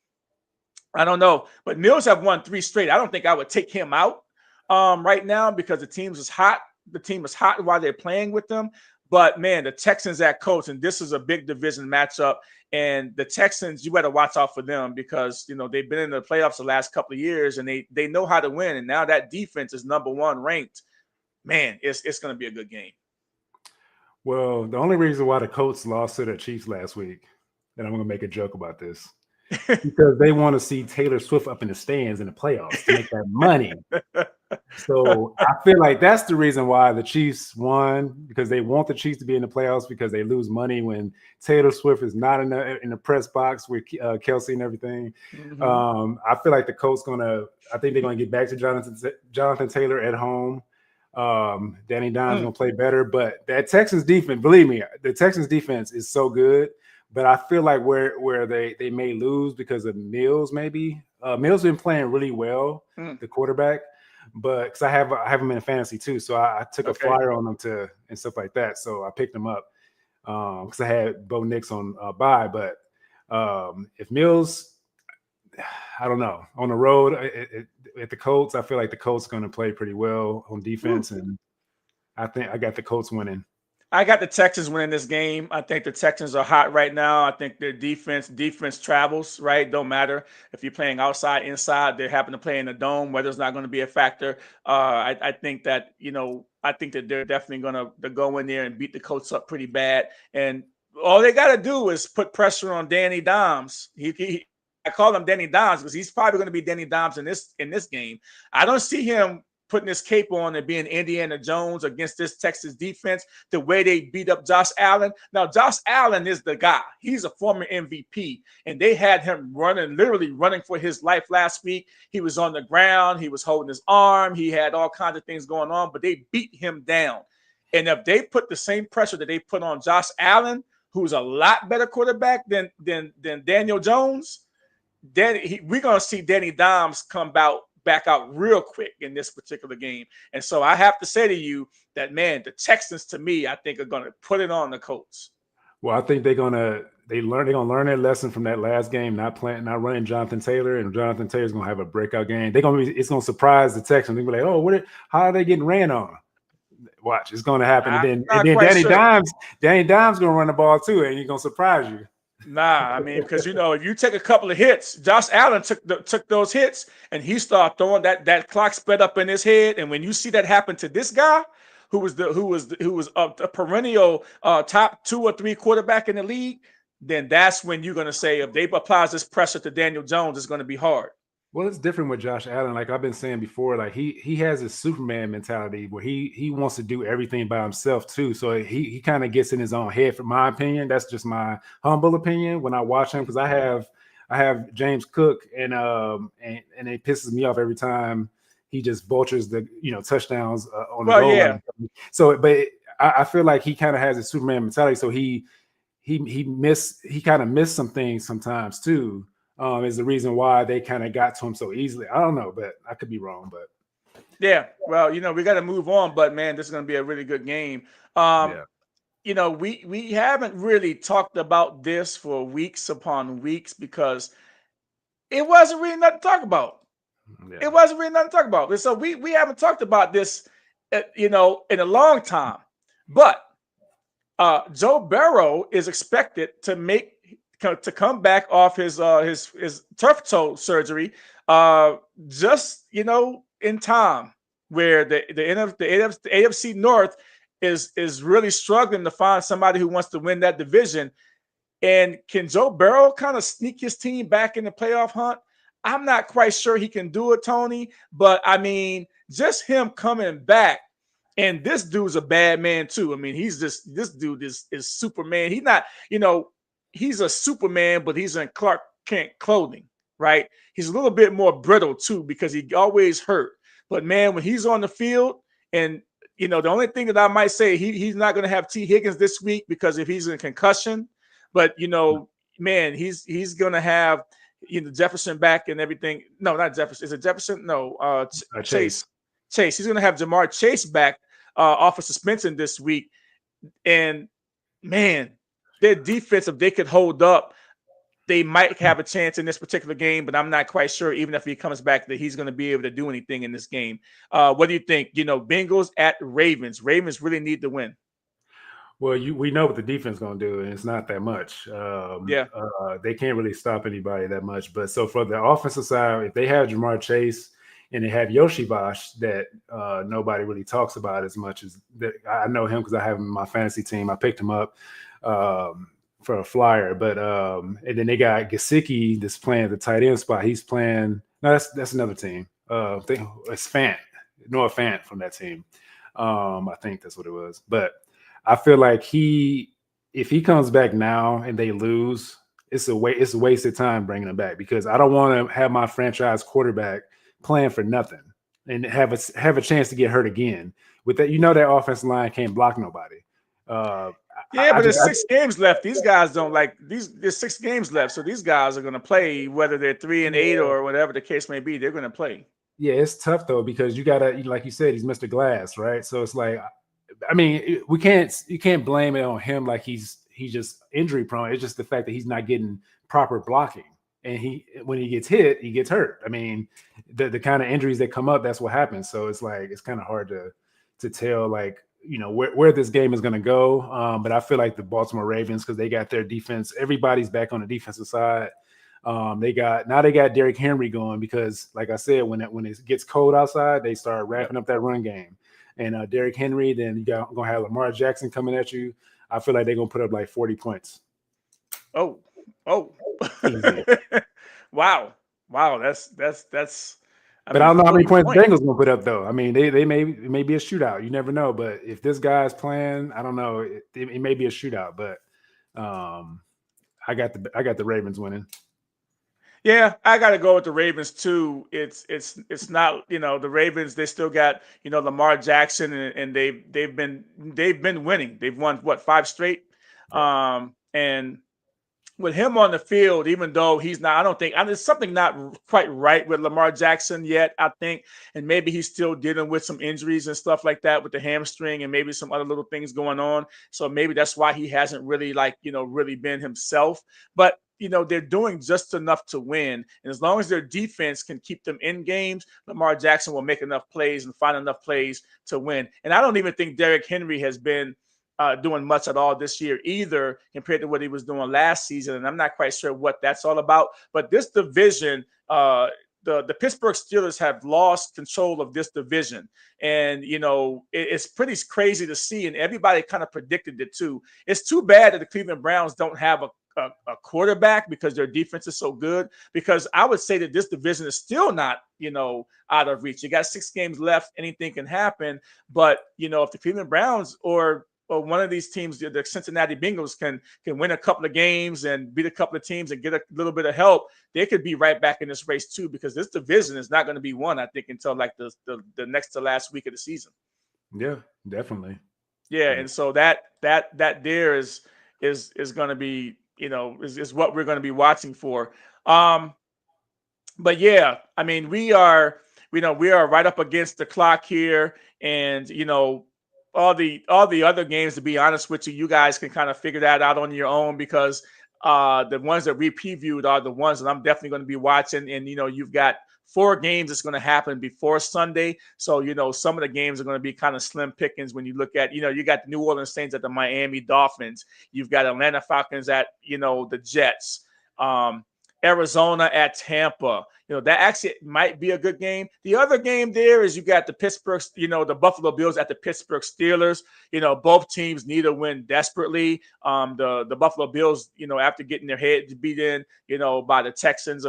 [SPEAKER 2] I don't know. But Mills have won 3 straight. I don't think I would take him out right now because the team is hot. The team is hot while they're playing with them. But, man, the Texans at Colts, and this is a big division matchup. And the Texans, you better watch out for them because, they've been in the playoffs the last couple of years, and they know how to win. And now that defense is number 1 ranked. Man, it's going to be a good game.
[SPEAKER 3] Well, the only reason why the Colts lost to the Chiefs last week, and I'm going to make a joke about this, because they want to see Taylor Swift up in the stands in the playoffs to make that money. So I feel like that's the reason why the Chiefs won, because they want the Chiefs to be in the playoffs, because they lose money when Taylor Swift is not in the press box with Kelsey and everything. I feel like the Colts I think they're gonna get back to Jonathan Taylor at home. Danny Dimes gonna play better, but that Texans defense, believe me, the Texans defense is so good. But I feel like where they may lose because of Mills, maybe. Mills been playing really well, the quarterback, but because I have him in fantasy too, so I took a flyer on him and stuff like that. So I picked him up because I had Bo Nix on bye. But if Mills, I don't know, on the road at the Colts, I feel like the Colts are going to play pretty well on defense, and I think I got the Colts winning.
[SPEAKER 2] I got the Texans winning this game. I think the Texans are hot right now. I think their defense travels, right? Don't matter if you're playing outside, inside. They happen to play in the dome. Weather's not going to be a factor. I think that, I think that they're definitely going to go in there and beat the Colts up pretty bad. And all they got to do is put pressure on Danny Dimes. I call him Danny Dimes because he's probably going to be Danny Dimes in this game. I don't see him putting his cape on and being Indiana Jones against this Texas defense, the way they beat up Josh Allen. Now, Josh Allen is the guy. He's a former MVP, and they had him literally running for his life last week. He was on the ground. He was holding his arm. He had all kinds of things going on, but they beat him down. And if they put the same pressure that they put on Josh Allen, who's a lot better quarterback than Daniel Jones, then we're going to see Danny Dimes back out real quick in this particular game. And so I have to say to you that, man, the Texans, to me, I think are going to put it on the Colts.
[SPEAKER 3] Well, I think they're gonna learn their lesson from that last game, not running Jonathan Taylor, and Jonathan Taylor's gonna have a breakout game. It's gonna surprise the Texans. They're gonna be like, oh, how are they getting ran on? Watch, it's gonna happen. And then Danny Dimes gonna run the ball too, and he's gonna surprise you.
[SPEAKER 2] Nah, I mean, because if you take a couple of hits, Josh Allen took those hits, and he started throwing that clock sped up in his head. And when you see that happen to this guy, who was a perennial top 2 or 3 quarterback in the league, then that's when you're gonna say if they apply this pressure to Daniel Jones, it's gonna be hard.
[SPEAKER 3] Well, it's different with Josh Allen. Like I've been saying before, like he has a Superman mentality where he wants to do everything by himself too. So he kind of gets in his own head. From my opinion, that's just my humble opinion when I watch him, because I have James Cook, and it pisses me off every time he just vultures the touchdowns on the goal line. So, but I feel like he kind of has a Superman mentality. So he kind of missed some things sometimes too. Is the reason why they kind of got to him so easily. I don't know, but I could be wrong. But
[SPEAKER 2] yeah, well, we got to move on. But man, this is going to be a really good game. We haven't really talked about this for weeks upon weeks because it wasn't really nothing to talk about. Yeah. It wasn't really nothing to talk about. And so we haven't talked about this, in a long time. But Joe Burrow is expected to come back off his turf toe surgery, just in time, where the AFC North is really struggling to find somebody who wants to win that division. And can Joe Burrow kind of sneak his team back in the playoff hunt? I'm not quite sure he can do it, Tony. But I mean, just him coming back. And this dude's a bad man too. I mean, this dude is Superman. He's not, he's a Superman, but he's in Clark Kent clothing, right? He's a little bit more brittle too because he always hurt. But man, when he's on the field, and the only thing that I might say, he's not going to have T. Higgins this week because if he's in concussion, but man, he's going to have Jefferson back and everything. No, not Jefferson. Is it Jefferson? No, Chase. He's going to have Jamar Chase back off of suspension this week, and man, their defense, if they could hold up, they might have a chance in this particular game, but I'm not quite sure, even if he comes back, that he's going to be able to do anything in this game. What do you think? Bengals at Ravens. Ravens really need to win.
[SPEAKER 3] Well, we know what the defense is going to do, and it's not that much. They can't really stop anybody that much. But so for the offensive side, if they have Jamar Chase and they have Yoshi Bosch, that nobody really talks about as much as that. I know him because I have him in my fantasy team. I picked him up for a flyer, but and then they got Gesicki that's playing the tight end spot. He's playing. No, that's another team. It's Fant. Noah Fant from that team. I think that's what it was. But I feel like if he comes back now and they lose, it's a waste of time bringing him back, because I don't want to have my franchise quarterback playing for nothing and have a chance to get hurt again. With that, that offensive line can't block nobody.
[SPEAKER 2] Yeah, but there's 6 games left. These guys don't like these. There's 6 games left, so these guys are going to play, whether they're 3 and 8 or whatever the case may be. They're going to play.
[SPEAKER 3] Yeah, it's tough though, because you gotta, like you said, he's Mr. Glass, right? So it's like, I mean, you can't blame it on him like he's just injury prone. It's just the fact that he's not getting proper blocking, and when he gets hit, he gets hurt. I mean, the kind of injuries that come up, that's what happens. So it's like it's kind of hard to tell, like, where this game is going to go. But I feel like the Baltimore Ravens, because they got their defense, everybody's back on the defensive side. They got Derrick Henry going, because, like I said, when it gets cold outside, they start wrapping up that run game. And Derrick Henry, then you gonna have Lamar Jackson coming at you. I feel like they're gonna put up like 40 points.
[SPEAKER 2] Oh, wow. That's.
[SPEAKER 3] But I don't know how many points the Bengals gonna put up though. I mean, it may be a shootout. You never know. But if this guy's playing, I don't know. It may be a shootout. But I got the Ravens winning.
[SPEAKER 2] Yeah, I got to go with the Ravens too. It's not, the Ravens, they still got, Lamar Jackson, and they've been winning. They've won 5 straight. And with him on the field, even though he's not, I don't think, there's something not quite right with Lamar Jackson yet, I think. And maybe he's still dealing with some injuries and stuff like that with the hamstring, and maybe some other little things going on. So maybe that's why he hasn't really really been himself. But they're doing just enough to win. And as long as their defense can keep them in games, Lamar Jackson will make enough plays and find enough plays to win. And I don't even think Derrick Henry has been doing much at all this year either, compared to what he was doing last season. And I'm not quite sure what that's all about. But this division, the Pittsburgh Steelers have lost control of this division. And, it's pretty crazy to see. And everybody kind of predicted it too. It's too bad that the Cleveland Browns don't have a quarterback, because their defense is so good. Because I would say that this division is still not, out of reach. You got 6 games left. Anything can happen. But, if the Cleveland Browns or one of these teams, the Cincinnati Bengals, can win a couple of games and beat a couple of teams and get a little bit of help, they could be right back in this race too, because this division is not going to be won, I think, until like the next to last week of the season.
[SPEAKER 3] Yeah, definitely.
[SPEAKER 2] Yeah, and so that there is going to be, is what we're going to be watching for. But yeah, I mean, we are right up against the clock here, and all the other games, to be honest with you, you guys can kind of figure that out on your own, because the ones that we previewed are the ones that I'm definitely going to be watching. And you've got 4 games that's going to happen before Sunday, so some of the games are going to be kind of slim pickings when you look at, you got the New Orleans Saints at the Miami Dolphins, you've got Atlanta Falcons at the Jets, Arizona at Tampa. That actually might be a good game. The other game there is you got the Pittsburgh, the Buffalo Bills at the Pittsburgh Steelers. Both teams need a win desperately. The Buffalo Bills, after getting their heads beat in, by the Texans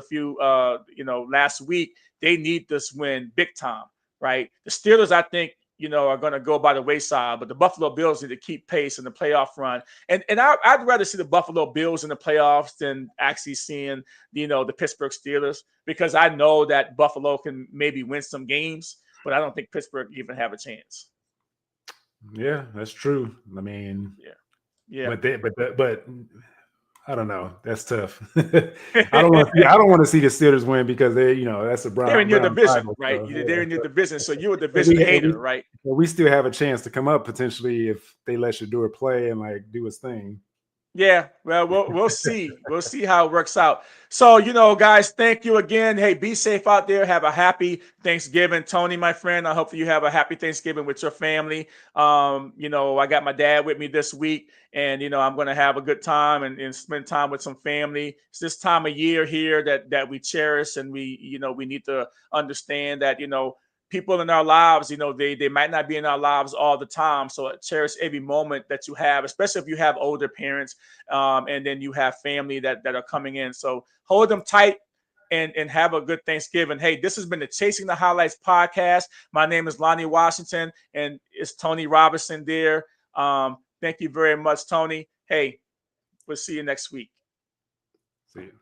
[SPEAKER 2] last week, they need this win big time, right? The Steelers, I think, are going to go by the wayside, but the Buffalo Bills need to keep pace in the playoff run. And I'd rather see the Buffalo Bills in the playoffs than actually seeing, the Pittsburgh Steelers, because I know that Buffalo can maybe win some games, but I don't think Pittsburgh even have a chance.
[SPEAKER 3] Yeah, that's true. I mean,
[SPEAKER 2] yeah.
[SPEAKER 3] But I don't know. That's tough. I don't want to see the Steelers win, because that's a Brown.
[SPEAKER 2] They're in your division,
[SPEAKER 3] rival,
[SPEAKER 2] right?
[SPEAKER 3] So,
[SPEAKER 2] they're in your division, so you're a division hater, right?
[SPEAKER 3] We still have a chance to come up potentially if they let Shador play and do his thing.
[SPEAKER 2] Yeah, well, we'll see. We'll see how it works out. So, guys, thank you again. Hey, be safe out there. Have a happy Thanksgiving. Tony, my friend, I hope you have a happy Thanksgiving with your family. I got my dad with me this week, and, I'm going to have a good time and spend time with some family. It's this time of year here that we cherish, and we need to understand that, people in our lives, they might not be in our lives all the time. So cherish every moment that you have, especially if you have older parents, and then you have family that are coming in. So hold them tight, and have a good Thanksgiving. Hey, this has been the Chasing the Highlights podcast. My name is Lonnie Washington, and it's Tony Robinson there. Thank you very much, Tony. Hey, we'll see you next week.
[SPEAKER 3] See you.